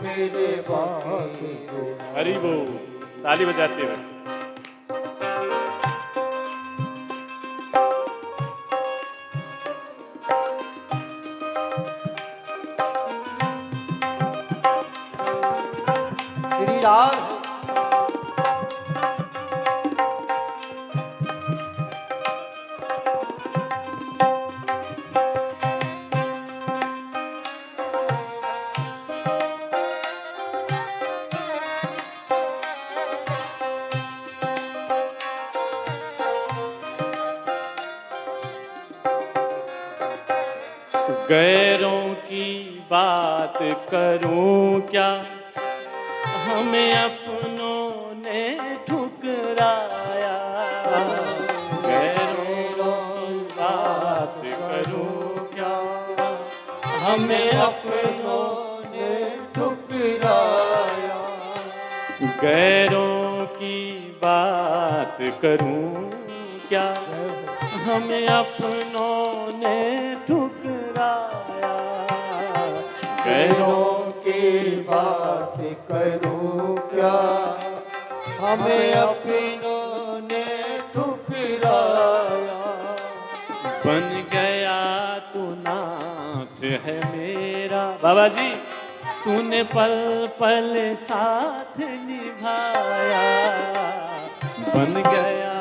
मेरे बांके। हरि बोल, ताली बजाते हुए। श्री राम गैरों की बात करूं क्या, हमें अपनों ने ठुकराया। गैरों की बात करूं क्या, हमें अपनों ने ठुकराया। गैरों की बात करूं क्या, हमें अपनों ने ठुकराया। गैरों की बात करूं क्या, हमें अपनों ने ठुकराया। बन गया तू नाथ है मेरा। बाबा जी तूने पल पल साथ निभाया, बन गया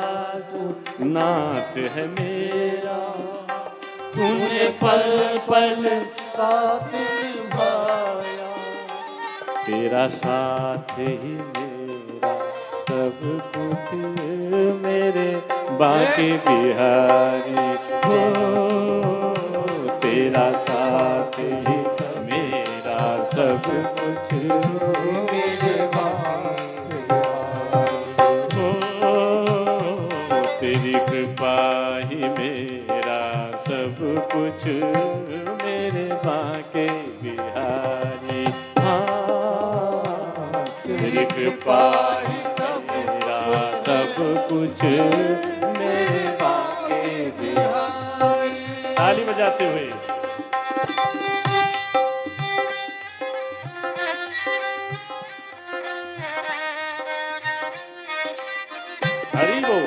तू नाथ है मेरा। तूने पल पल साथ निभाया, तेरा साथ ही मेरा सब कुछ मेरे बाके बिहारी हो। तेरा साथ ही मेरा सब कुछ मेरे बाके हो। तेरी कृपा ही मेरा सब कुछ मेरे बाके बिहारी। हाँ तेरी कृपा ही मेरा सब कुछ मेरे बाके बिहारी। ताली बजाते हुए हरि बोल।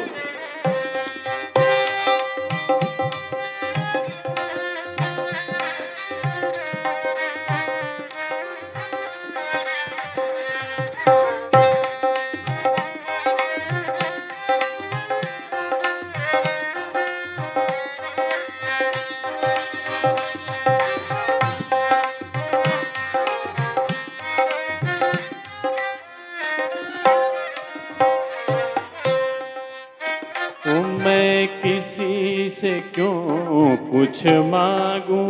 मैं किसी से क्यों कुछ मांगूं,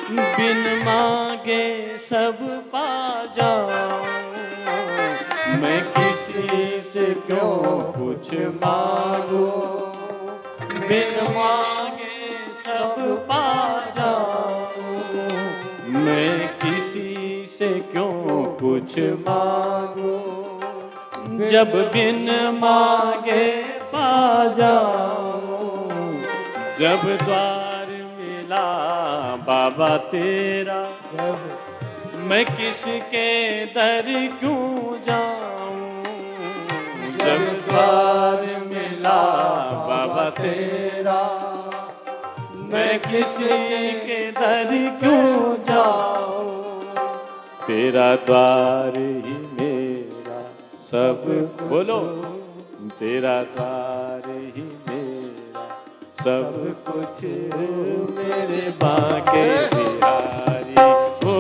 बिन मांगे सब पा जाऊं। मैं किसी से क्यों कुछ मांगूं, बिन मांगे सब पा जाऊं। मैं किसी से क्यों कुछ मांगूं, जब बिन मांगे पा जाऊं। जब द्वार मिला बाबा तेरा, मैं किसके दर क्यों जाऊं। जब द्वार मिला बाबा तेरा, मैं किसके दर क्यों जाऊं। तेरा द्वार ही मेरा सब, बोलो तेरा द्वार ही मेरा सब कुछ मेरे बाके बिहारी हो।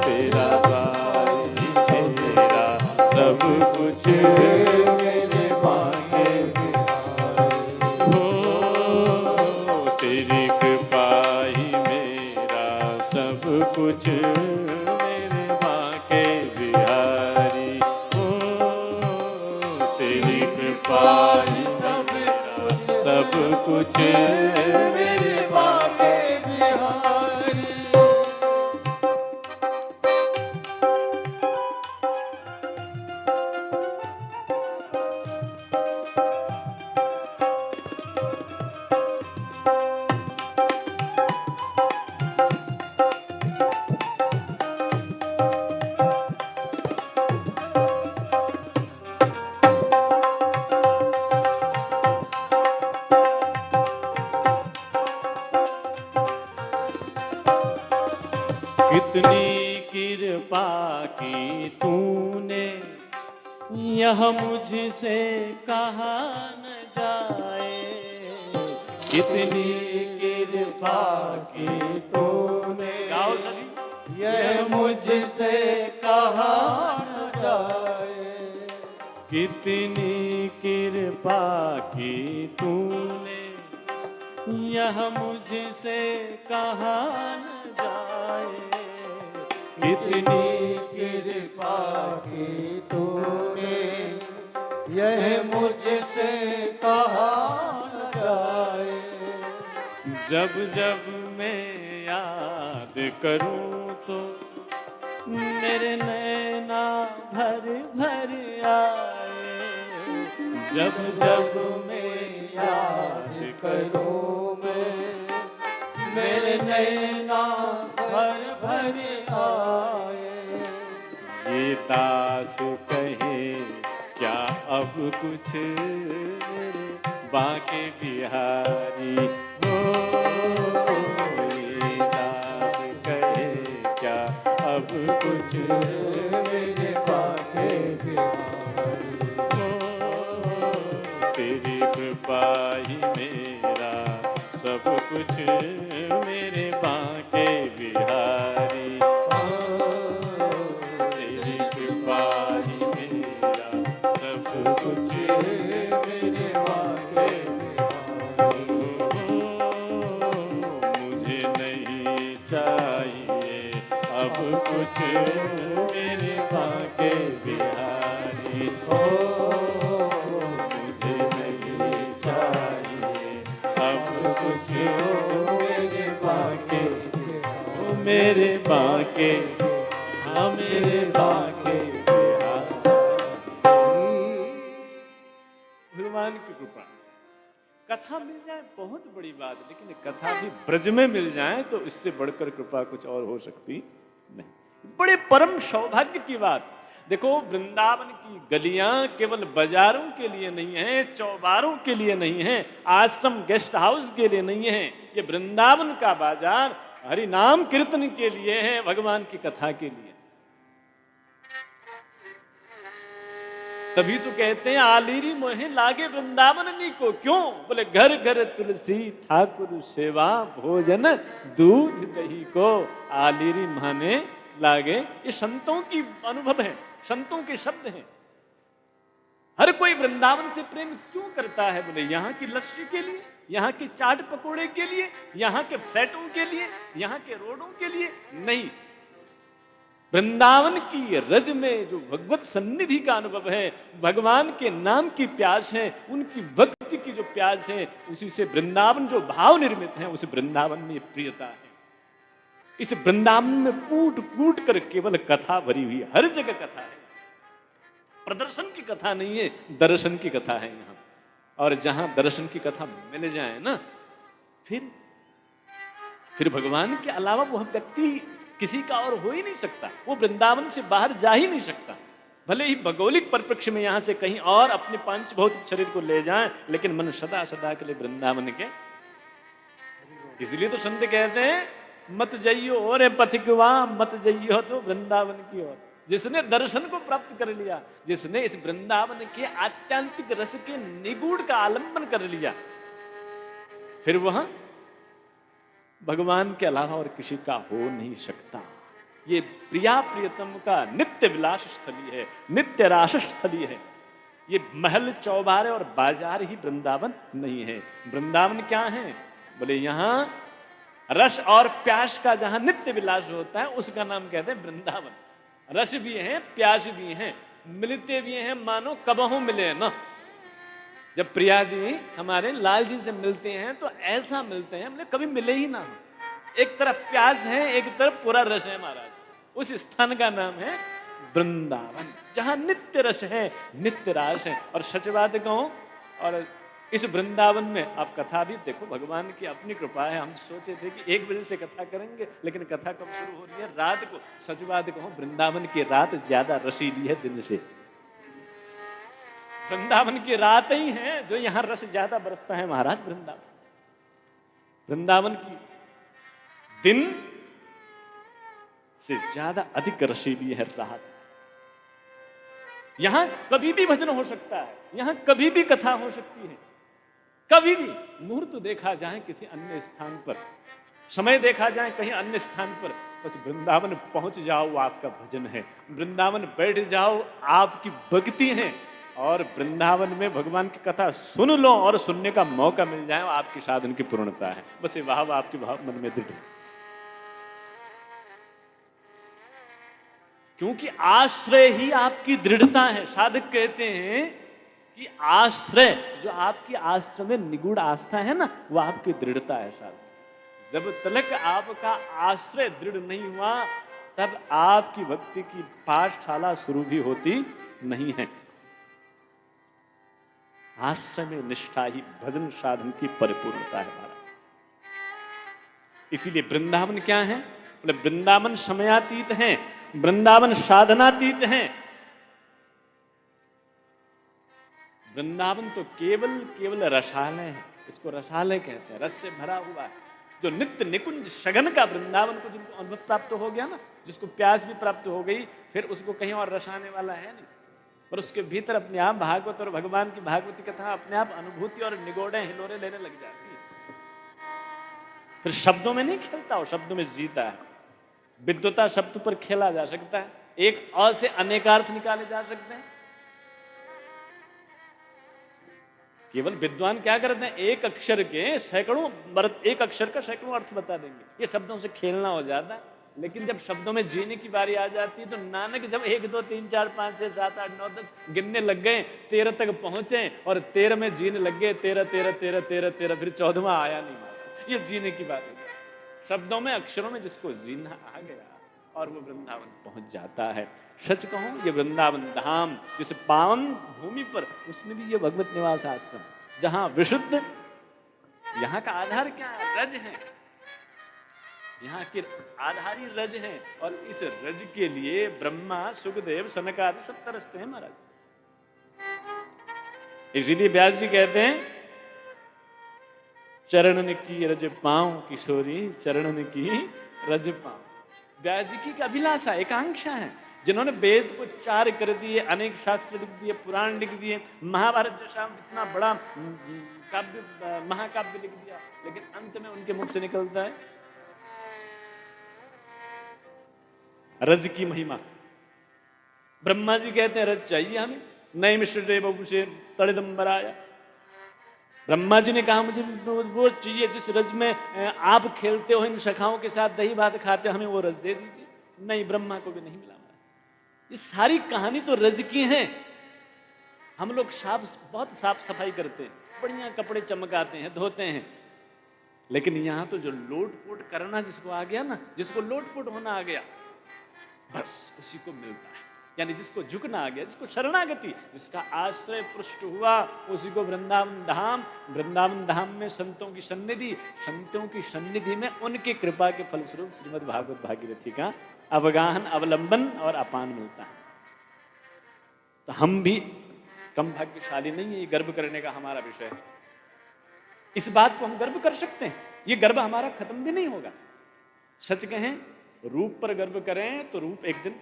तेरा द्वार ही मेरा सब कुछ मेरे बाके बिहारी हो। तेरी कृपा ही मेरा सब कुछ मेरे बाके बिहारी हो। तेरी कृपा ही सब कुछ मेरे बाके बिहारी। कितनी कृपा की तूने, यह मुझसे कहा न जाए। कितनी कृपा की तूने, गाओ सभी, यह मुझसे कहा न जाए। कितनी कृपा की तूने, यह मुझसे कहा न जाए। कितनी कृपा की तूने, यह मुझसे कहा न जाए। जब जब मैं याद करूं तो मेरे नैना भर भर आए। जब जब मैं याद करूं मेरे नैना भर भर आए। ये दास कहे क्या अब कुछ मेरे बांके बिहारी हो। ये दास कहे क्या अब कुछ मेरे बाके बिहारी, तेरी कृपा ही मेरा सब कुछ मेरे बांके बिहारी। तेरी कृपा ही मेरा सब कुछ मेरे बाके बिहारी। मुझे नहीं चाहिए अब कुछ मेरे बांके बिहारी हो। मुझे नहीं चाहिए अब कुछ मेरे बाके ओ मेरे बांके, हाँ मेरे बांके बिहारी। भगवान की कृपा, कथा मिल जाए बहुत बड़ी बात है, लेकिन कथा भी ब्रज में मिल जाए तो इससे बढ़कर कृपा कुछ और हो सकती नहीं। बड़े परम सौभाग्य की बात। देखो, वृंदावन की गलियां केवल बाजारों के लिए नहीं है, चौबारों के लिए नहीं है, आश्रम गेस्ट हाउस के लिए नहीं है। ये वृंदावन का बाजार हरि नाम कीर्तन के लिए है, भगवान की कथा के लिए। तभी तो कहते हैं आलीरी मोहे लागे वृंदावन नी को। क्यों? बोले घर घर तुलसी ठाकुर सेवा भोजन दूध दही को आलीरी माने लागे। ये संतों की अनुभव है, संतों के शब्द हैं। हर कोई वृंदावन से प्रेम क्यों करता है? बोले यहाँ की लस्सी के लिए, यहाँ के चाट पकोड़े के लिए, यहाँ के फ्लैटों के लिए, यहाँ के रोडों के लिए नहीं। वृंदावन की रज में जो भगवत सन्निधि का अनुभव है, भगवान के नाम की प्यास है, उनकी भक्ति की जो प्यास है, उसी से वृंदावन जो भाव निर्मित है, उस वृंदावन में प्रियता है। इस वृंदावन में कूट कूट कर केवल कथा भरी हुई है, हर जगह कथा है। प्रदर्शन की कथा नहीं है, दर्शन की कथा है यहाँ। और जहां दर्शन की कथा मिल जाए ना, फिर भगवान के अलावा वह व्यक्ति किसी का और हो ही नहीं सकता। वो वृंदावन से बाहर जा ही नहीं सकता। भले ही भौगोलिक परिप्रेक्ष्य में यहाँ से कहीं और अपने पांच भौतिक शरीर को ले जाएं, लेकिन मन सदा सदा के लिए वृंदावन के। इसलिए तो संत कहते हैं मत जइयो और पथिकवा, मत जइयो तो वृंदावन की ओर। जिसने दर्शन को प्राप्त कर लिया, जिसने इस वृंदावन के आत्यांतिक रस के निगूढ़ का आलंबन कर लिया, फिर वह भगवान के अलावा और किसी का हो नहीं सकता। ये प्रिया प्रियतम का नित्य विलास स्थली है, नित्य रास स्थली है। ये महल चौबारे और बाजार ही वृंदावन नहीं है। वृंदावन क्या है? बोले यहाँ रस और प्यास का जहां नित्य विलास होता है, उसका नाम कहते हैं वृंदावन। रस भी है, प्यास भी है, मिलते भी हैं, मानो कबहू मिले ना। जब प्रिया जी हमारे लाल जी से मिलते हैं तो ऐसा मिलते हैं हमने कभी मिले ही ना। एक तरफ प्यास है, एक तरफ पूरा रस है महाराज। उस स्थान का नाम है वृंदावन, जहां नित्य रस है, नित्य रास है। और सच बात कहूं, और इस वृंदावन में आप कथा भी देखो, भगवान की अपनी कृपा है। हम सोचे थे कि 1 बजे से कथा करेंगे, लेकिन कथा कब शुरू हो रही है? रात को। सच बात कहूं, वृंदावन की रात ज्यादा रसीली है दिन से। वृंदावन की रात ही है जो यहां रस ज्यादा बरसता है महाराज। वृंदावन की दिन से ज्यादा अधिक रसीली है रात। यहां कभी भी भजन हो सकता है, यहां कभी भी कथा हो सकती है, कभी भी मुहूर्त देखा जाए किसी अन्य स्थान पर, समय देखा जाए कहीं अन्य स्थान पर, बस वृंदावन पहुंच जाओ आपका भजन है, वृंदावन बैठ जाओ आपकी भक्ति है। और वृंदावन में भगवान की कथा सुन लो और सुनने का मौका मिल जाए, आपकी साधन की पूर्णता है। बस ये भाव आपके भाव मन में दृढ़, क्योंकि आश्रय ही आपकी दृढ़ता है। साधक कहते हैं कि आश्रय, जो आपकी आश्रय में निगूढ़ आस्था है ना, वो आपकी दृढ़ता है। साधक जब तक आपका आश्रय दृढ़ नहीं हुआ, तब आपकी भक्ति की पाठशाला शुरू भी होती नहीं है। आश्रय में निष्ठा ही भजन साधन की परिपूर्णता है महाराज। इसीलिए वृंदावन क्या है? बोले वृंदावन समयातीत है, वृंदावन साधनातीत है। वृंदावन तो केवल केवल रसालय है, इसको रसालय कहते हैं, रस से भरा हुआ है। जो नित्य निकुंज सघन का वृंदावन को जिनको अनुभव प्राप्त हो गया ना, जिसको प्यास भी प्राप्त हो गई, फिर उसको कहीं और रसाने वाला है नहीं। पर उसके भीतर अपने आप भागवत और भगवान की भागवती कथा अपने आप अनुभूति और निगोड़े हिलोरे लेने लग जाती है। फिर शब्दों में नहीं खेलता हो, शब्दों में जीता है। विद्वता शब्द पर खेला जा सकता है, एक अ से अनेकार्थ निकाले जा सकते हैं। केवल विद्वान क्या करते हैं, एक अक्षर के सैकड़ों, एक अक्षर का सैकड़ों अर्थ बता देंगे। ये शब्दों से खेलना हो जाता है। लेकिन जब शब्दों में जीने की बारी आ जाती है तो नानक जब 1 2 3 4 5 6 7 8 9 10 गिनने लग गए, 13 तक पहुंचे और 13 में जीने लग गए। 13 13 13 13 13, फिर 14वां आया नहीं मारा। ये जीने की बात है। शब्दों में अक्षरों में जिसको जीना आ गया और वो वृंदावन पहुंच जाता है। सच कहूं, ये वृंदावन धाम जिस पावन भूमि पर, उसमें भी ये भगवत निवास आश्रम, जहां विशुद्ध, यहाँ का आधार क्या है, रज है। यहाँ के आधारी रज हैं और इस रज के लिए ब्रह्मा, सुखदेव, सनक आदि सब तरसते हैं महाराज। इसीलिए व्यास जी कहते हैं, चरणन की रज पाऊं किशोरी, चरणन की रज पाऊं। व्यास जी की अभिलाषा, एकांक्षा है। जिन्होंने वेद को 4 कर दिए, अनेक शास्त्र लिख दिए, पुराण लिख दिए, महाभारत जैसा इतना बड़ा काव्य, महाकाव्य लिख दिया, लेकिन अंत में उनके मुख से निकलता है रज की महिमा। ब्रह्मा जी कहते हैं रज चाहिए हमें, नए मिश्र देव से तड़िदंबराया। ब्रह्मा जी ने कहा मुझे वो चाहिए जिस रज में आप खेलते हो इन सखाओं के साथ, दही भात खाते हो, हमें वो रज दे दीजिए। नहीं, ब्रह्मा को भी नहीं मिला। ये सारी कहानी तो रज की है। हम लोग बहुत साफ सफाई करते हैं, बढ़िया कपड़े चमकाते हैं, धोते हैं, लेकिन यहाँ तो जो लोटपोट करना जिसको आ गया ना, जिसको लोटपोट होना आ गया, बस उसी को मिलता है। यानी जिसको झुकना आ गया, जिसको शरणागति, जिसका आश्रय पृष्ठ हुआ, उसी को वृंदावन धाम। वृंदावन धाम में संतों की सन्निधि, संतों की सन्निधि में उनके कृपा के फलस्वरूप श्रीमद् भागवत भागीरथी का अवगाहन, अवलंबन और अपान मिलता है। तो हम भी कम भाग्यशाली नहीं है, ये गर्व करने का हमारा विषय है। इस बात को हम गर्व कर सकते हैं, ये गर्व हमारा खत्म भी नहीं होगा। सच कहें, रूप पर गर्व करें तो रूप एक दिन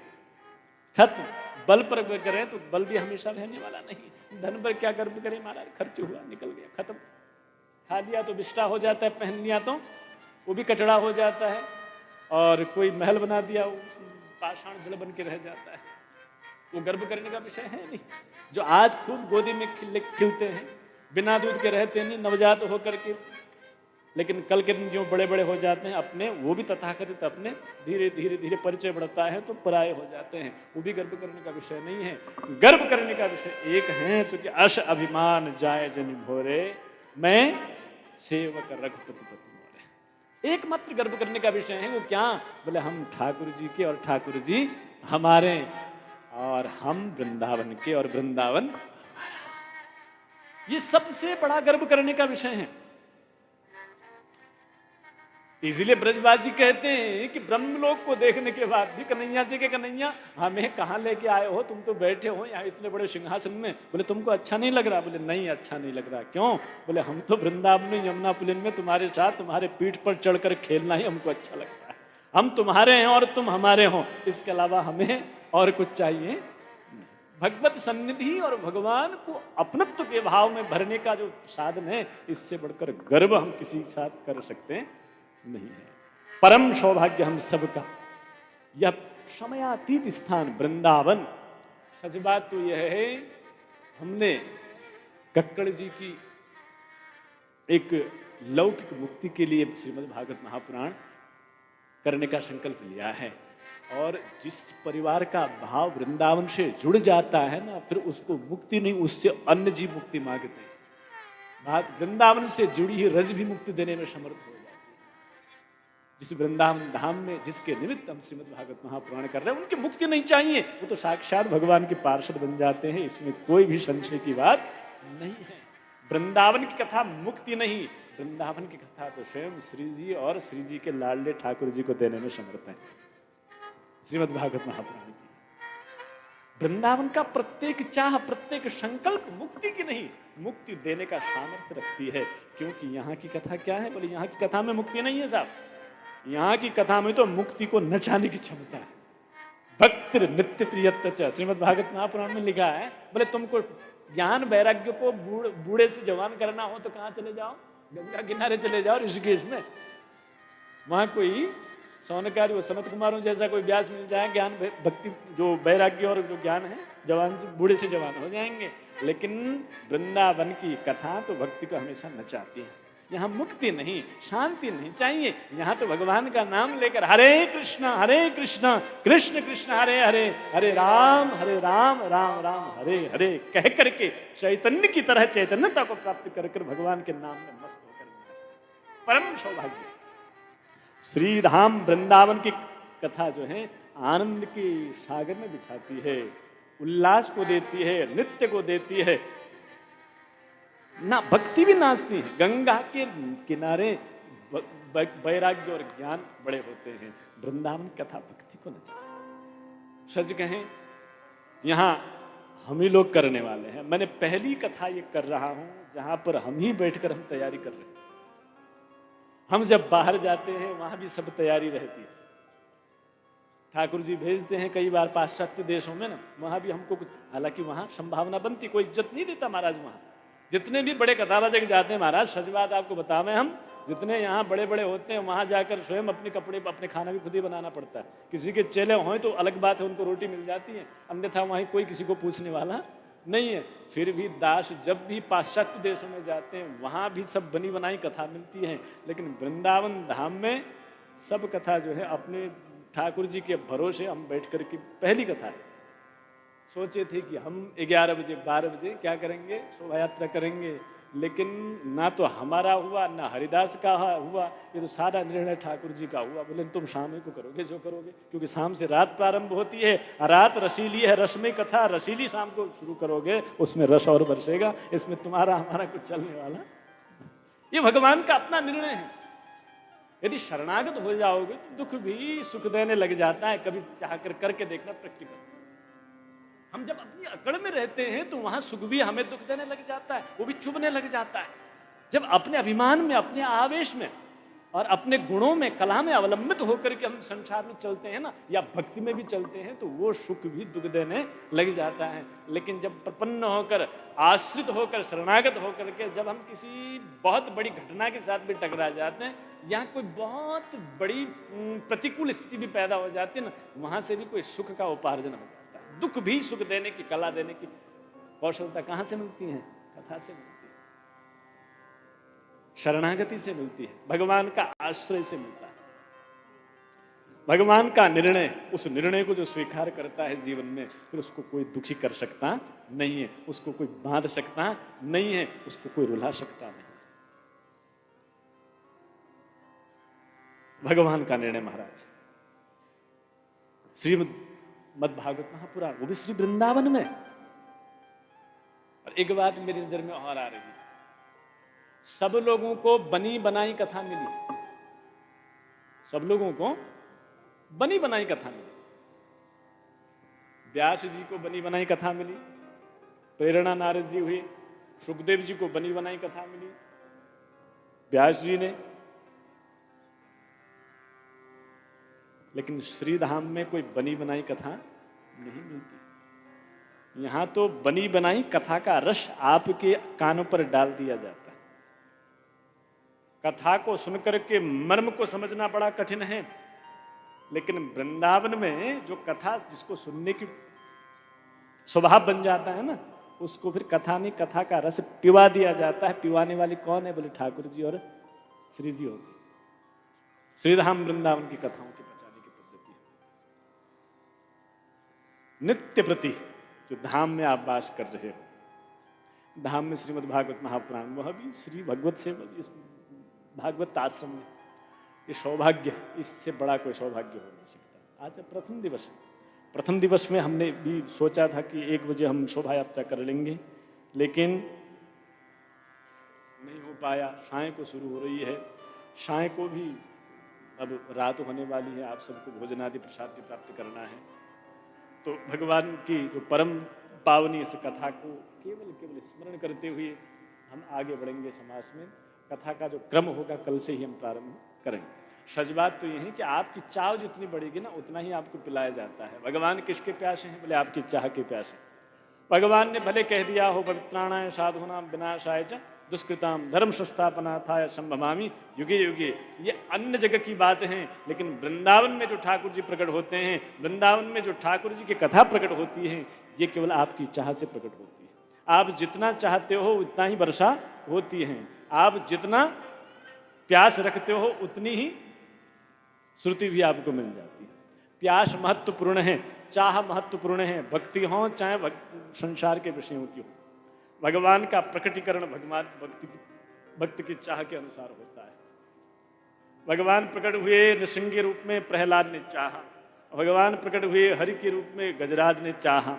खत्म, बल पर गर्व करें तो बल भी हमेशा रहने वाला नहीं। धन पर क्या गर्व करें, महाराज खर्च हुआ, निकल गया, खत्म। खा लिया तो बिस्टा हो जाता है, पहन लिया तो वो भी कचड़ा हो जाता है, और कोई महल बना दिया, वो पाषाण जल बन के रह जाता है। वो गर्व करने का विषय है नहीं। जो आज खूब गोदी में खिलते हैं, बिना दूध के रहते नहीं, नवजात होकर के, लेकिन कल के दिन जो बड़े बड़े हो जाते हैं अपने, वो भी तथाकथित अपने धीरे धीरे धीरे परिचय बढ़ता है तो पराये हो जाते हैं। वो भी गर्व करने का विषय नहीं है। गर्व करने का विषय एक है तो कि अश अभिमान जाय जनि भोरे, मैं सेवक रघुपति पति मोरे। एकमात्र गर्व करने का विषय है। वो क्या? बोले हम ठाकुर जी के और ठाकुर जी हमारे, और हम वृंदावन के और वृंदावन हमारा। ये सबसे बड़ा गर्व करने का विषय है। इसीलिए ब्रजवासी कहते हैं कि ब्रह्मलोक को देखने के बाद भी कन्हैया जी के कन्हैया हमें कहाँ लेके आए हो, तुम तो बैठे हो यहाँ इतने बड़े सिंहासन में। बोले तुमको अच्छा नहीं लग रहा? बोले नहीं अच्छा नहीं लग रहा। क्यों? बोले हम तो वृंदावन में यमुना पुलिन में तुम्हारे साथ तुम्हारे पीठ पर चढ़कर खेलना ही हमको अच्छा लगता है। हम तुम्हारे हैं और तुम हमारे हो, इसके अलावा हमें और कुछ चाहिए। भगवत सन्निधि और भगवान को अपनत्व के भाव में भरने का जो साधन है, इससे बढ़कर गर्व हम किसी के साथ कर सकते हैं नहीं है। परम सौभाग्य हम सबका यह समयातीत स्थान वृंदावन। सच बात तो यह है, हमने कक्कड़ जी की एक लौकिक मुक्ति के लिए श्रीमद् भागवत महापुराण करने का संकल्प लिया है, और जिस परिवार का भाव वृंदावन से जुड़ जाता है ना, फिर उसको मुक्ति नहीं, उससे अन्य जीव मुक्ति मांगते हैं। बात वृंदावन से जुड़ी ही रज भी मुक्ति देने में समर्थ हो जाती है। जिस वृंदावन धाम में जिसके निमित्त हम श्रीमद् भागवत महापुराण कर रहे हैं, उनकी मुक्ति नहीं चाहिए, वो तो साक्षात भगवान के पार्षद बन जाते हैं। इसमें कोई भी संशय की बात नहीं है। वृंदावन की कथा मुक्ति नहीं, वृंदावन की कथा तो स्वयं श्री जी और श्री जी के लाडले ठाकुर जी को देने में समर्थ है। श्रीमद् भागवत महापुराण की वृंदावन का प्रत्येक चाह, प्रत्येक संकल्प मुक्ति की नहीं, मुक्ति देने का सामर्थ्य रखती है। क्योंकि यहाँ की कथा क्या है? बोले यहाँ की कथा में मुक्ति नहीं है साहब, यहाँ की कथा में तो मुक्ति को नचाने की क्षमता है। भक्ति नित्य प्रियत्त, श्रीमद् भागवत महापुराण में लिखा है। बोले तुमको ज्ञान वैराग्य को बूढ़े से जवान करना हो तो कहाँ चले जाओ? गंगा किनारे चले जाओ, ऋषिकेश में। वहां कोई सौनकारी वो सनत कुमारों जैसा कोई व्यास मिल जाए, ज्ञान भक्ति जो वैराग्य और जो ज्ञान है जवान से बूढ़े से जवान हो जाएंगे। लेकिन वृंदावन की कथा तो भक्ति को हमेशा नचाती है। यहाँ मुक्ति नहीं, शांति नहीं चाहिए। यहाँ तो भगवान का नाम लेकर हरे कृष्ण कृष्ण कृष्ण हरे हरे, हरे राम राम राम हरे हरे कह करके चैतन्य की तरह चैतन्यता को प्राप्त कर कर भगवान के नाम में मस्त होकर परम सौभाग्य। श्री धाम वृंदावन की कथा जो है आनंद के सागर में बिठाती है, उल्लास को देती है, नृत्य को देती है, ना भक्ति भी नाचती है। गंगा के किनारे वैराग्य और ज्ञान बड़े होते हैं। वृंदावन कथा भक्ति को नचाती। सच कहें यहाँ हम ही लोग करने वाले हैं। मैंने पहली कथा ये कर रहा हूँ जहाँ पर हम ही बैठकर हम तैयारी कर रहे हैं। हम जब बाहर जाते हैं वहां भी सब तैयारी रहती है। ठाकुर जी भेजते हैं कई बार पाश्चात्य देशों में ना, वहां भी हमको कुछ, हालांकि वहां संभावना बनती, कोई इज्जत नहीं देता महाराज। वहां जितने भी बड़े कथावाचक जाते हैं महाराज, सच बात आपको बतावें, हम जितने यहाँ बड़े बड़े होते हैं वहां जाकर स्वयं अपने कपड़े अपने खाना भी खुद ही बनाना पड़ता है। किसी के चेले हों तो अलग बात है, उनको रोटी मिल जाती है, अन्यथा वहीं कोई किसी को पूछने वाला नहीं है। फिर भी दास जब भी पाश्चात्य देशों में जाते हैं वहाँ भी सब बनी बनाई कथा मिलती है। लेकिन वृंदावन धाम में सब कथा जो है अपने ठाकुर जी के भरोसे हम बैठ कर की पहली कथा है। सोचे थे कि हम 11 बजे 12 बजे क्या करेंगे, शोभा यात्रा करेंगे, लेकिन ना तो हमारा हुआ ना हरिदास का हुआ, ये तो सारा निर्णय ठाकुर जी का हुआ। बोले तुम शाम ही को करोगे जो करोगे, क्योंकि शाम से रात प्रारंभ होती है, रात रसीली है, रसमय कथा रसीली शाम को शुरू करोगे, उसमें रस और बरसेगा, इसमें तुम्हारा हमारा कुछ चलने वाला। ये भगवान का अपना निर्णय है। यदि शरणागत हो जाओगे तो दुख भी सुख देने लग जाता है। कभी चाह कर करके देखना प्रैक्टिकल। हम जब अपनी अकड़ में रहते हैं तो वहां सुख भी हमें दुख देने लग जाता है, वो भी चुभने लग जाता है। जब अपने अभिमान में, अपने आवेश में और अपने गुणों में, कला में अवलंबित होकर के हम संसार में चलते हैं ना, या भक्ति में भी चलते हैं, तो वो सुख भी दुख देने लग जाता है। लेकिन जब प्रपन्न होकर, आश्रित होकर, शरणागत होकर के जब हम किसी बहुत बड़ी घटना के साथ भी टकरा जाते हैं, या कोई बहुत बड़ी प्रतिकूल स्थिति भी पैदा हो जाती है ना, वहां से भी कोई सुख का उपार्जन होता है। दुख भी सुख देने की, कला देने की कौशलता कहां से मिलती है? कथा से मिलती है, शरणागति से मिलती है, भगवान का आश्रय से मिलता है। भगवान का निर्णय, उस निर्णय को जो स्वीकार करता है जीवन में, फिर उसको कोई दुखी कर सकता नहीं है, उसको कोई बांध सकता नहीं है, उसको कोई रुला सकता नहीं। भगवान का निर्णय महाराज। श्रीमद् भागवत महापुराण, वो भी श्री वृंदावन में। और एक बात मेरी नजर में और आ रही है, सब लोगों को बनी बनाई कथा मिली, सब लोगों को बनी बनाई कथा मिली। व्यास जी को बनी बनाई कथा मिली, प्रेरणा नारद जी हुई, सुखदेव जी को बनी बनाई कथा मिली, व्यास जी ने। लेकिन श्रीधाम में कोई बनी बनाई कथा नहीं मिलती। यहां तो बनी बनाई कथा का रस आपके कानों पर डाल दिया जाता है। कथा को सुनकर के मर्म को समझना बड़ा कठिन है, लेकिन वृंदावन में जो कथा जिसको सुनने की स्वभाव बन जाता है ना, उसको फिर कथा नहीं, कथा का रस पिवा दिया जाता है। पिवाने वाली कौन है? बोले ठाकुर जी और श्री जी होती। श्रीधाम वृंदावन की कथाओं की बचाने की पद्धति है। नित्य प्रति जो धाम में आप वास कर रहे हो, धाम में श्रीमद् भागवत महापुराण, वह भी श्री भगवत से भागवत आश्रम में, ये सौभाग्य, इससे बड़ा कोई सौभाग्य हो नहीं सकता। आज प्रथम दिवस में हमने भी सोचा था कि 1 बजे हम शोभा यात्रा कर लेंगे, लेकिन नहीं हो पाया। साय को शुरू हो रही है, साय को भी अब रात होने वाली है, आप सबको भोजनादि प्रसाद भी प्राप्त करना है। तो भगवान की जो परम पावनी इस कथा को केवल केवल स्मरण करते हुए हम आगे बढ़ेंगे समाज में। कथा का जो क्रम होगा कल से ही हम प्रारंभ करेंगे। सच बात तो ये है कि आपकी चाव जितनी बढ़ेगी ना उतना ही आपको पिलाया जाता है। भगवान किसके प्यासे हैं? बोले आपकी चाह के प्यासे। भगवान ने भले कह दिया हो पवित्राणाय साधूनां विनाशाय च दुष्कृताम धर्म संस्थापनार्थाय संभवामि युगे युगे, ये अन्य जगह की बात है, लेकिन वृंदावन में जो ठाकुर जी प्रकट होते हैं, वृंदावन में जो ठाकुर जी की कथा प्रकट होती है, ये केवल आपकी चाह से प्रकट होती है। आप जितना चाहते हो उतना ही वर्षा होती है, आप जितना प्यास रखते हो उतनी ही श्रुति भी आपको मिल जाती है। प्यास महत्वपूर्ण है, चाह महत्वपूर्ण है, भक्ति हो चाहे संसार के विषयों की हो। भगवान का प्रकटीकरण भगवान भक्त की चाह के अनुसार होता है। भगवान प्रकट हुए नृसिंह के रूप में, प्रहलाद ने चाहा। भगवान प्रकट हुए हरि के रूप में, गजराज ने चाहा।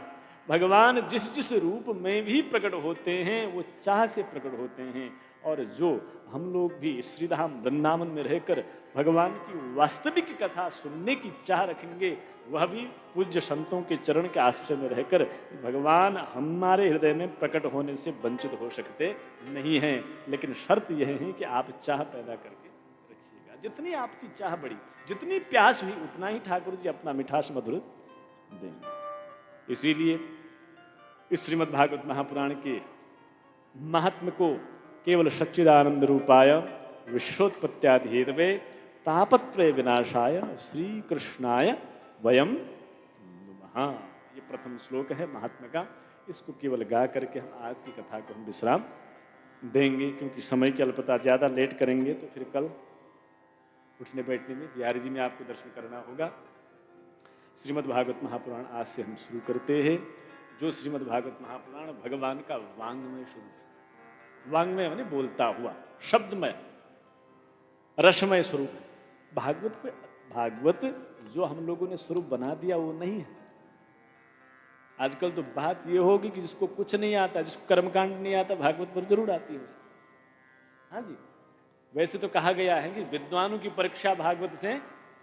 भगवान जिस जिस रूप में भी प्रकट होते हैं वो चाह से प्रकट होते हैं। और जो हम लोग भी श्रीधाम वृंदावन में रहकर भगवान की वास्तविक कथा सुनने की चाह रखेंगे, वह भी पूज्य संतों के चरण के आश्रय में रहकर भगवान हमारे हृदय में प्रकट होने से वंचित हो सकते नहीं हैं। लेकिन शर्त यह है कि आप चाह पैदा करके रखिएगा। जितनी आपकी चाह बढ़ी, जितनी प्यास हुई, उतना ही ठाकुर जी अपना मिठास मधुर देंगे। इसीलिए इस श्रीमद् भागवत महापुराण के महात्म को केवल सच्चिदानंद रूपाय विश्वोत्पत्त्यादि हेतवे तापत्रय विनाशाय श्री कृष्णाय वयम नमः। ये प्रथम श्लोक है महात्मा का। इसको केवल गा करके हम आज की कथा को हम विश्राम देंगे, क्योंकि समय की अल्पता। ज़्यादा लेट करेंगे तो फिर कल उठने बैठने में बिहारी जी में आपको दर्शन करना होगा। श्रीमद् भागवत महापुराण आज से हम शुरू करते हैं। जो श्रीमद् भागवत महापुराण भगवान का वांग्मय स्वरूप है। वांग्मय माने बोलता हुआ, शब्दमय, रसमय स्वरूप है। भागवत जो हम लोगों ने स्वरूप बना दिया वो नहीं है। आजकल तो बात ये होगी कि जिसको कुछ नहीं आता, जिसको कर्मकांड नहीं आता, भागवत पर जरूर आती है उसको। हाँ जी, वैसे तो कहा गया है कि विद्वानों की परीक्षा भागवत से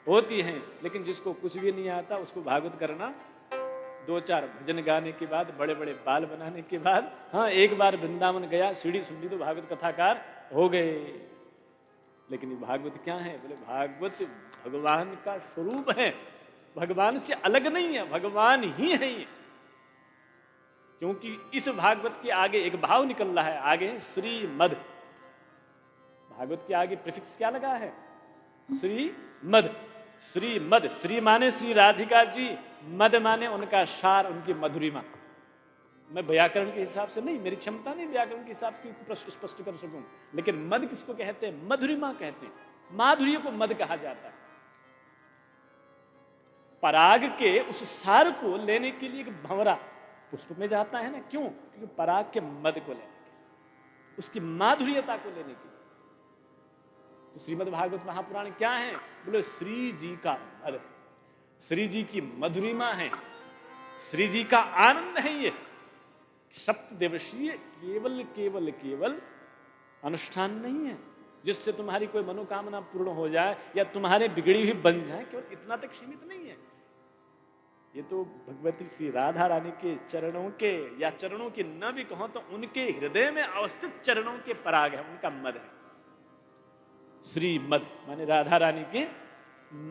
होती है, लेकिन जिसको कुछ भी नहीं आता उसको भागवत करना 2-4 भजन गाने के बाद, बड़े बड़े बाल बनाने के बाद, हाँ एक बार वृंदावन गया, सीढ़ी सुन ली तो भागवत कथाकार हो गए। लेकिन ये भागवत क्या है? बोले भागवत भगवान का स्वरूप है, भगवान से अलग नहीं है, भगवान ही है ये। क्योंकि इस भागवत के आगे एक भाव निकल रहा है, आगे है श्रीमद। भागवत के आगे प्रीफिक्स क्या लगा है? श्रीमद। श्रीमद, श्री माने श्री राधिका जी, मद माने उनका सार, उनकी मधुरिमा। मैं व्याकरण के हिसाब से नहीं, मेरी क्षमता नहीं व्याकरण के हिसाब से प्रश्न स्पष्ट कर सकूं, लेकिन मद किसको कहते हैं? मधुरिमा कहते हैं। माधुर्य को मद कहा जाता है। पराग के उस सार को लेने के लिए एक भंवरा पुष्प में जाता है ना, क्यों? क्योंकि पराग के मद को लेने के लिए, उसकी माधुर्यता को लेने के लिए। तो श्रीमद् भागवत महापुराण क्या है? बोले श्री जी का मद है, श्री जी की मधुरिमा है, श्री जी का आनंद है। ये सप्तदिवसीय केवल केवल केवल अनुष्ठान नहीं है जिससे तुम्हारी कोई मनोकामना पूर्ण हो जाए या तुम्हारे बिगड़ी हुई बन जाए, केवल इतना तक सीमित नहीं है। ये तो भगवती श्री राधा रानी के चरणों के, या चरणों के न भी कहो तो उनके हृदय में अवस्थित चरणों के पराग है, उनका मद है। श्रीमद माने राधा रानी के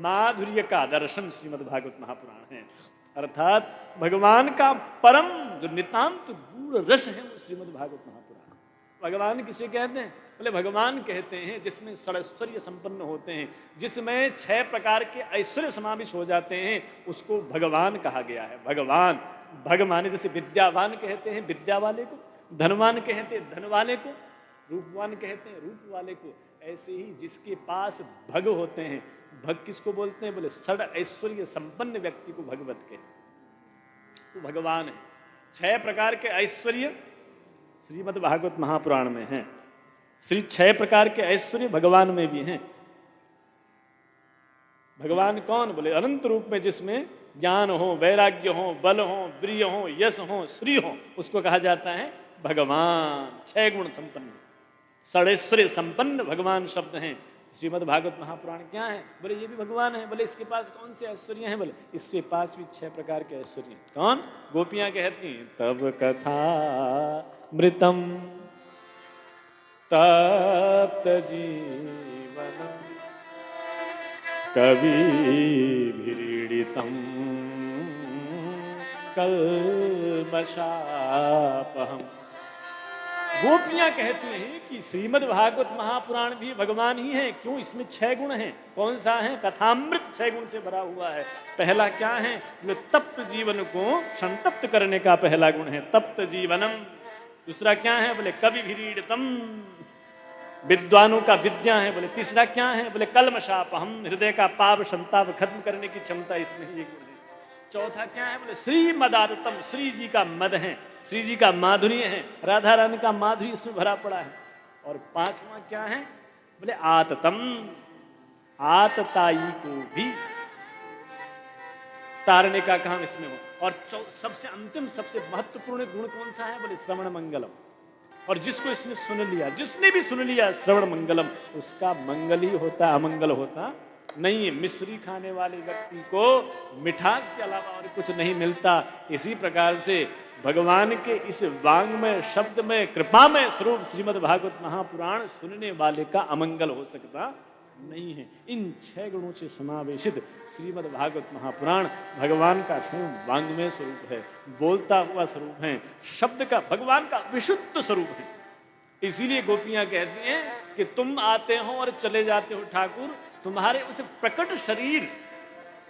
माधुर्य का दर्शन श्रीमद् भागवत महापुराण है। अर्थात भगवान का परम जो नितांत गूढ़ रस है वो श्रीमद् भागवत महापुराण। भगवान किसे कहते हैं? बोले भगवान कहते हैं जिसमें षडैश्वर्य संपन्न होते हैं, जिसमें 6 प्रकार के ऐश्वर्य समाविष्ट हो जाते हैं, उसको भगवान कहा गया है। भगवान, भग माने जैसे विद्यावान कहते हैं विद्या वाले को, धनवान कहते हैं धन वाले को, रूपवान कहते हैं रूप वाले को, ऐसे ही जिसके पास भग होते हैं, भग किसको बोलते हैं? बोले षड ऐश्वर्य संपन्न व्यक्ति को भगवत कहते हैं, तो भगवान है। 6 प्रकार के ऐश्वर्य श्रीमद् भागवत महापुराण में हैं। 6 प्रकार के ऐश्वर्य भगवान में भी हैं। भगवान कौन? बोले अनंत रूप में, जिसमें ज्ञान हो, वैराग्य हो, बल हो, वीर्य हो, यश हो, श्री हो, उसको कहा जाता है भगवान। 6 गुण संपन्न, षडैश्वर्य संपन्न भगवान शब्द हैं। श्रीमद् भागवत महापुराण क्या है? बोले ये भी भगवान है। बोले इसके पास कौन से ऐश्वर्य हैं? बोले इसके पास भी 6 प्रकार के ऐश्वर्य हैं। कौन? गोपियां कहती हैं तब कथा मृतम तप्त जीवनम कविभिरीडितम कल्मषापहम। गोपियां कहती हैं कि श्रीमद् भागवत महापुराण भी भगवान ही है। क्यों? इसमें 6 गुण हैं। कौन सा है? कथामृत 6 गुण से भरा हुआ है। पहला क्या है? बोले तप्त जीवन को संतप्त करने का पहला गुण है तप्त जीवनम। दूसरा क्या है? बोले कविभिरीडितम, विद्वानों का विद्या है। बोले तीसरा क्या है? बोले कल्मषापहम, हृदय का पाप संताप खत्म करने की क्षमता इसमें ही एक गुण है। चौथा क्या है? बोले श्रीमदादतम, श्री जी का मद है, श्री जी का माधुर्य है, राधा रानी का माधुर्य इसमें भरा पड़ा है। और 5वां क्या है? बोले आततम, आतताई को भी तारने का काम इसमें हो। और सबसे अंतिम सबसे महत्वपूर्ण गुण कौन सा है? बोले श्रवण मंगलम। और जिसको इसने सुन लिया, जिसने भी सुन लिया श्रवण मंगलम, उसका मंगल ही होता, अमंगल होता नहीं है। मिश्री खाने वाले व्यक्ति को मिठास के अलावा और कुछ नहीं मिलता। इसी प्रकार से भगवान के इस वांग्मय शब्दमय कृपामय स्वरूप श्रीमद् भागवत महापुराण सुनने वाले का अमंगल हो सकता नहीं है। इन 6 गुणों से समावेशित श्रीमद् भागवत महापुराण भगवान का स्वयं वांग्मय स्वरूप है, बोलता हुआ स्वरूप है, शब्द का भगवान का विशुद्ध स्वरूप है। इसीलिए गोपियां कहती हैं कि तुम आते हो और चले जाते हो ठाकुर, तुम्हारे उस प्रकट शरीर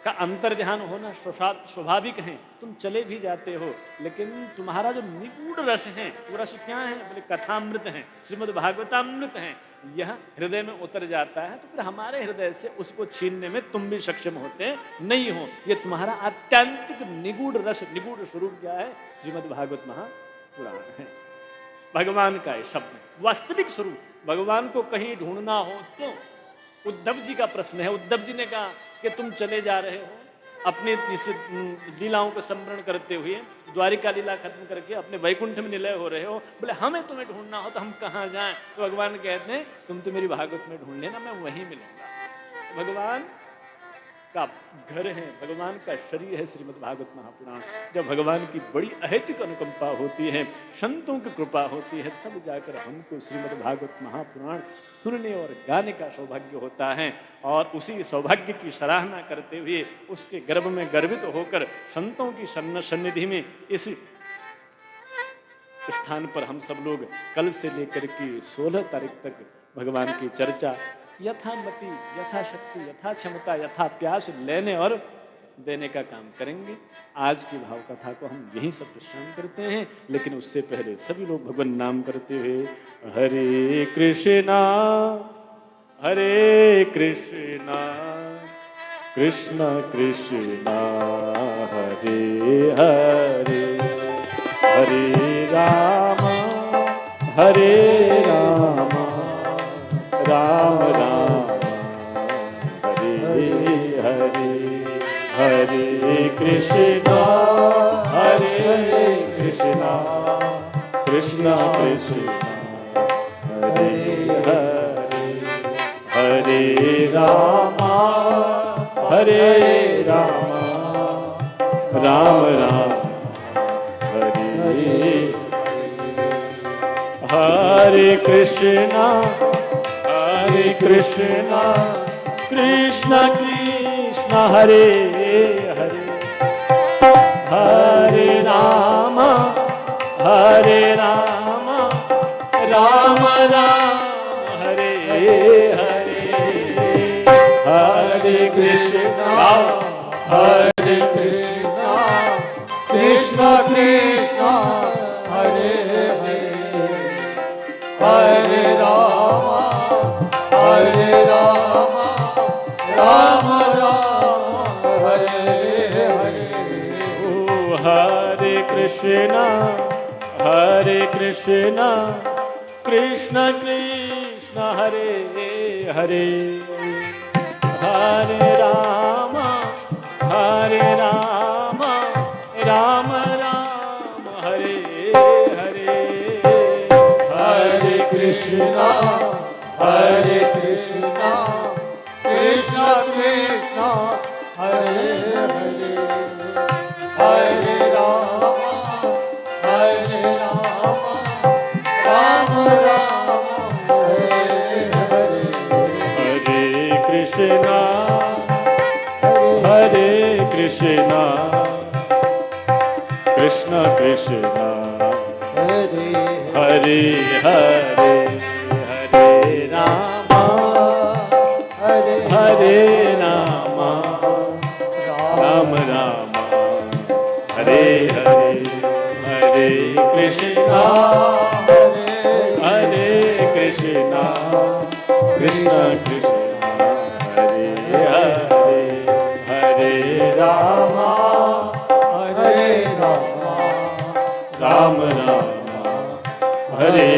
का अंतर ध्यान होना स्वाभाविक है। तुम चले भी जाते हो, लेकिन तुम्हारा जो निगूढ़ रस है, वो रस क्या है? बोले कथामृत है, श्रीमद् भागवतामृत है। यह हृदय में उतर जाता है तो फिर हमारे हृदय से उसको छीनने में तुम भी सक्षम होते नहीं हो। ये तुम्हारा आत्यंतिक निगूढ़ रस, निगूढ़ स्वरूप क्या है? श्रीमद् भागवत महापुराण है, भगवान का शब्द, वास्तविक स्वरूप। भगवान को कहीं ढूंढना हो तो उद्धव जी का प्रश्न है। उद्धव जी ने कहा कि तुम चले जा रहे हो अपने इस लीलाओं को स्मरण करते हुए, द्वारिका लीला खत्म करके अपने वैकुंठ में निलय हो रहे हो। बोले हमें तुम्हें ढूंढना हो तो हम कहाँ जाएं? तो भगवान कहते हैं तुम तो मेरी भागवत में ढूंढ लेना, मैं वहीं मिलूंगा। भगवान का घर है, भगवान का शरीर है श्रीमद् भागवत महापुराण। जब भगवान की बड़ी अहेतुक अनुकंपा होती है, संतों की कृपा होती है, तब जाकर हमको श्रीमद् भागवत महापुराण सुनने और गाने का सौभाग्य होता है। और उसी सौभाग्य की सराहना करते हुए उसके गर्भ में गर्वित होकर संतों की सन्निधि में इस स्थान पर हम सब लोग कल से लेकर के 16 तारीख तक भगवान की चर्चा यथामति, यथाशक्ति, यथा क्षमता, यथा प्यास लेने और देने का काम करेंगे। आज की भाव कथा को हम यहीं सब विश्राम करते हैं, लेकिन उससे पहले सभी लोग भगवान नाम करते हुए हरे कृष्णा कृष्ण कृष्णा हरे हरे, हरे राम राम राम हरे हरे, हरे कृष्णा कृष्ण कृष्ण हरे हरे, हरे राम राम राम हरे हरे, कृष्णा कृष्ण कृष्ण हरे हरे, हरे राम राम राम हरे हरे, हरे कृष्णा कृष्ण कृष्ण हरे हरे, हरे राम राम हरे हरे। हरे कृष्णा कृष्ण कृष्ण हरे हरे, हरे राम राम राम हरे हरे, हरे कृष्णा कृष्णा हरे कृष्णा कृष्ण कृष्णा हरे हरे हरे हरे रामा हरे हरे रामा राम रामा हरे हरे हरे कृष्णा हरे कृष्णा कृष्ण कृष्णा हरे हरे हरे रामा हरे रामा राम रामा हरे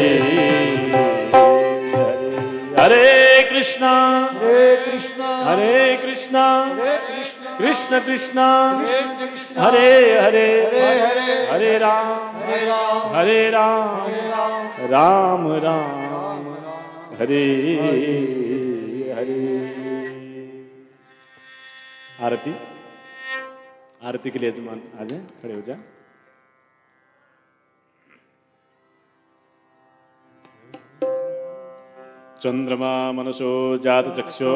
हरे हरे कृष्णा हरे कृष्णा हरे कृष्णा हरे कृष्णा कृष्ण कृष्णा कृष्ण कृष्ण हरे हरे हरे हरे हरे राम हरे राम हरे राम हरे राम राम राम हरे हरे। आरती आरती के लिए यजमान आ जाए, खड़े हो जाए। चंद्रमा मनसो जात चक्षो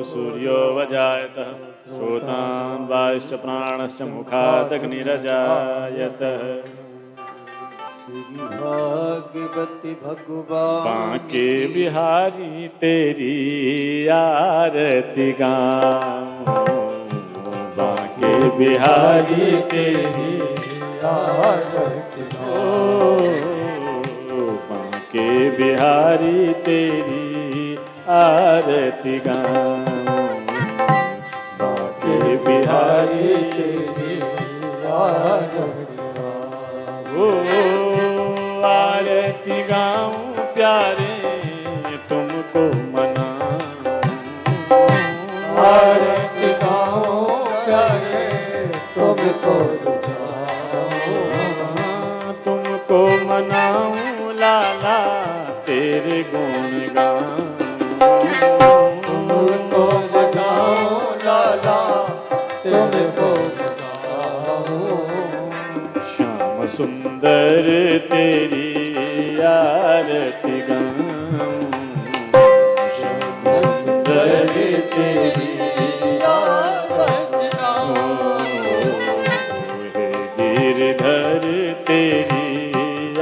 सूर्यो वजायतः श्रोतान् वायुश्च प्राणश्च मुखादग्निरजायत। भाग्यवती भगवान बांके बिहारी तेरी आरती गाऊं, बांके बिहारी तेरी आरती बांके बिहारी तेरी आरती गाऊं, बांके बिहारी तेरी आरती ओ आरती गाऊं प्यारे तुमको मनाऊं, आरती गाओ प्यारे तुमको रुझाओ, तुमको मनाऊं लाला तेरे गुण गाऊं, तुमको बजाओ लाला तुमको बजाओ, श्याम सुंदर तेरी आरती गाऊं, श्याम सुंदर तेरी आरती गाओ, हे गिरधर तेरी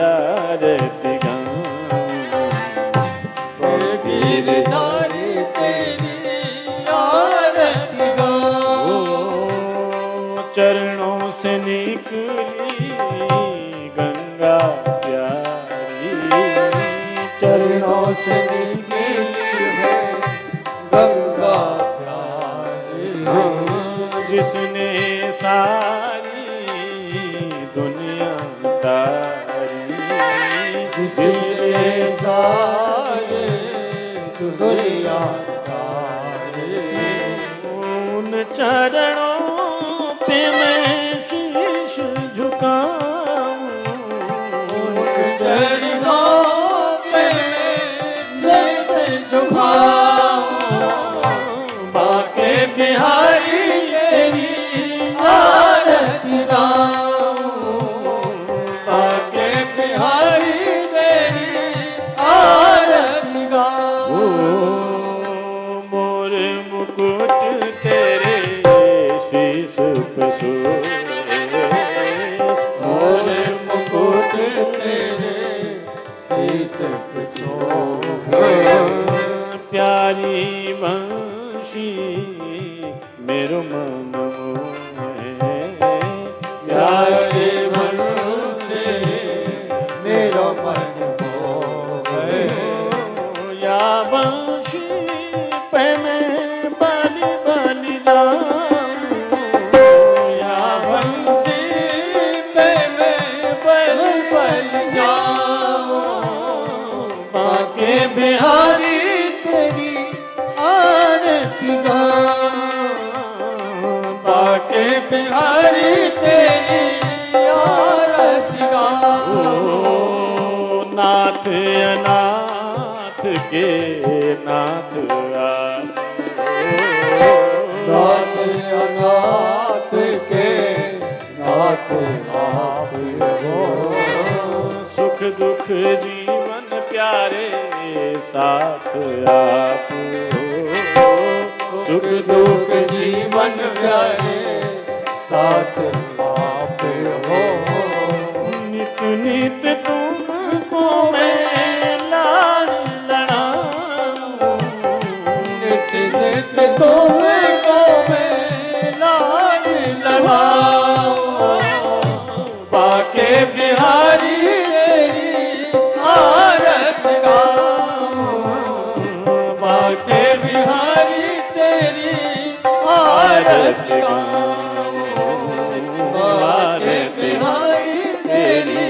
आरती गाऊं, गिरधारी तेरी आरती गाओ, चरणों से निकली गंगा प्यारी, चरणों से निकली है गंगा प्यारी, जिसने सारी दुनिया तारी, जिसने सारे दुनिया तारे, उन चरणों पे मैं शीश झुकाऊं, उन चरणों पे जैसे झुकाऊं, बाके बिहारी तेरी आरती गाऊं, बाके बिहारी तेरी आरती ओ गाऊं, मोर मुकुट तेरे शीश पे सोए, मोर मुकुट तेरे शीश पे सोए, प्यारी बंशी मेरो मन मोहे, प्यारे मन से मेरा मन मोहे, या बंशी पे मैं बलि बलि जाऊं, या बंसी पे मैं पल पल जाऊं, बाके बिहारी तेरी आरती गाऊं, बाके बिहारी तेरी आरती गाऊं, ओ नाथ अनाथ के नाथ आप, दास अनाथ के नाथ आप हो, सुख दुख जीवन प्यारे साथ आप, सुख दुख जीवन प्यारे साथ आप हो। नित नित तुमको मैं लाड़ लड़ाऊं, नित नित तुमको मैं लाड लड़ाऊं। बाके बिहारी तेरी आरती गाऊं। बाके बिहारी तेरी आरती गाऊं। बाके बिहारी तेरी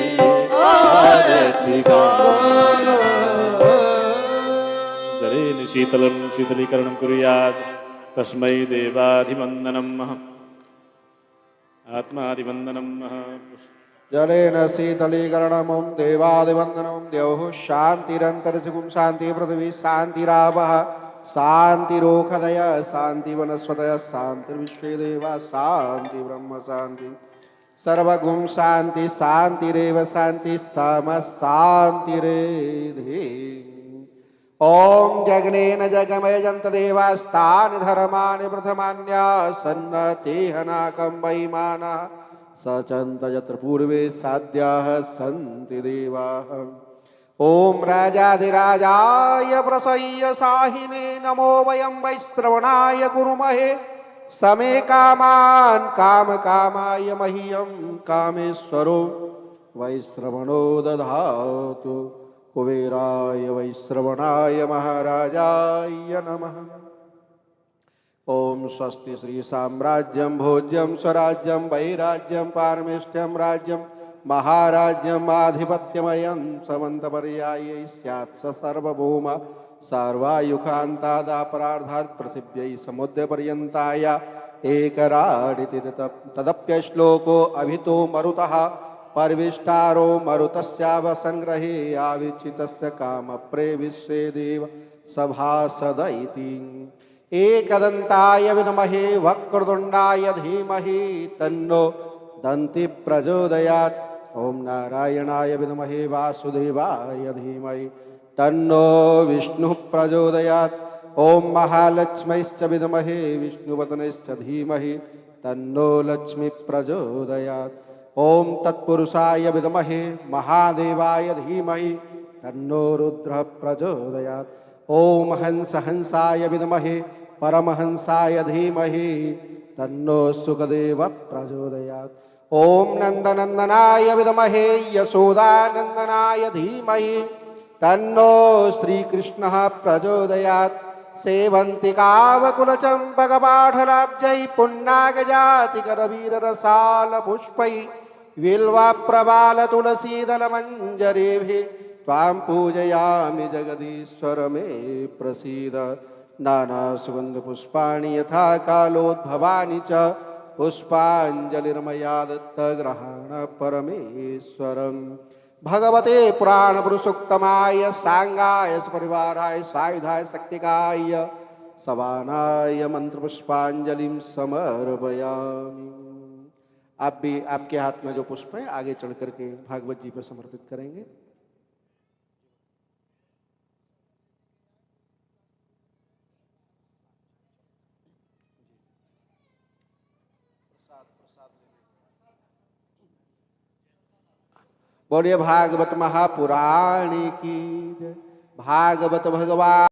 आरती गाऊं। जलेन शीतलं शीतलीकरणं कुर्यात् तस्मै देवाधिवन्दनम् आत्मादिवन्दनम्। जलेन शीतलीकरणमं देवादिवन्दनं द्यौः शान्तिरन्तरिक्षं शान्तिः पृथिवी शान्तिरापः शान्तिरोषधय शान्तिवनस्पतयः शान्तिर्विश्वे देवा शान्ति ब्रह्म शान्ति सर्वगुं शान्ति शान्तिरेव शान्ति सम शान्तिरेधि। ॐ जगनेन जगमयजन्त देवास्तानि धर्माणि प्रथमान्या सन्नतेहनाकं वैमानः सचन्त यत्र पूर्वे साध्याः सन्ति देवाः। ॐ राजाधिराजाय प्रसह्य साहिने नमो वयं वैश्रवणाय कुर्महे समे कामान् कामकामाय मह्यं कामेश्वरो वैश्रवणो दधातु। कुबेराय वैश्रवणाय महाराजाय नमः। ओम स्वस्ति श्री साम्राज्यं भोज्यं स्वराज्यं वैराज्यं पारमेष्ठ्यं राज्यं महाराज्यम् आधिपत्यमयं समन्तपर्यायै स्यात् स सार्वभौम सर्वायुखान्तादापरार्धात् पृथिव्यै समुद्रपर्यन्ताय एकराडिति तदप्यश्लोको अभितो मरुतः परिविष्टारो मरुतस्यावसंग्रहे आविचितस्य कामप्रे विश्वे देव सभासद इति। एकदन्ताय विद्महे वक्रतुण्डाय धीमहि तन्नो दन्ति प्रचोदयात्। ओम नारायणाय विद्महे वासुदेवाय धीमहि तन्नो विष्णुः प्रचोदयात्। ओम महालक्ष्मीश्च विद्महे विष्णुपत्न्यश्च धीमहि तन्नो लक्ष्मी प्रचोदयात्। ओम तत्पुरुषाय विद्महे महादेवाय धीमहि तन्नो रुद्रः प्रचोदयात्। ओम हंस हंसाय विद्महे परमहंसाय धीमहि तन्नो सुखदेव प्रचोदयात्। ओम नंदनंदनाय विद्महे यशोदानंदनाय धीमहि तन्नो श्रीकृष्णः प्रचोदयात्। सेवन्तिकावकुलचम्पकपाठलाब्जै पुन्नागजातिकरवीररसालपुष्पै बिल्वप्रबालतुलसीदलमञ्जरीभिः त्वां पूजयामि जगदीश्वर मे प्रसीद। नानासुगन्धपुष्पाणि यथा कालोद्भवानि च पुष्पाञ्जलिर्मया दत्तग्रहण परमेश्वरम्। भगवते पुराणपुरुषोत्तमाय सांगाय सपरिवाराय सायुधाय शक्तिकाय सवानाय मंत्रपुष्पांजलिं समर्पयामि। आप भी आपके हाथ में जो पुष्प है आगे चढ़ करके भागवत जी पर समर्पित करेंगे। बोलिए भागवत महापुराण की जय। भागवत भगवान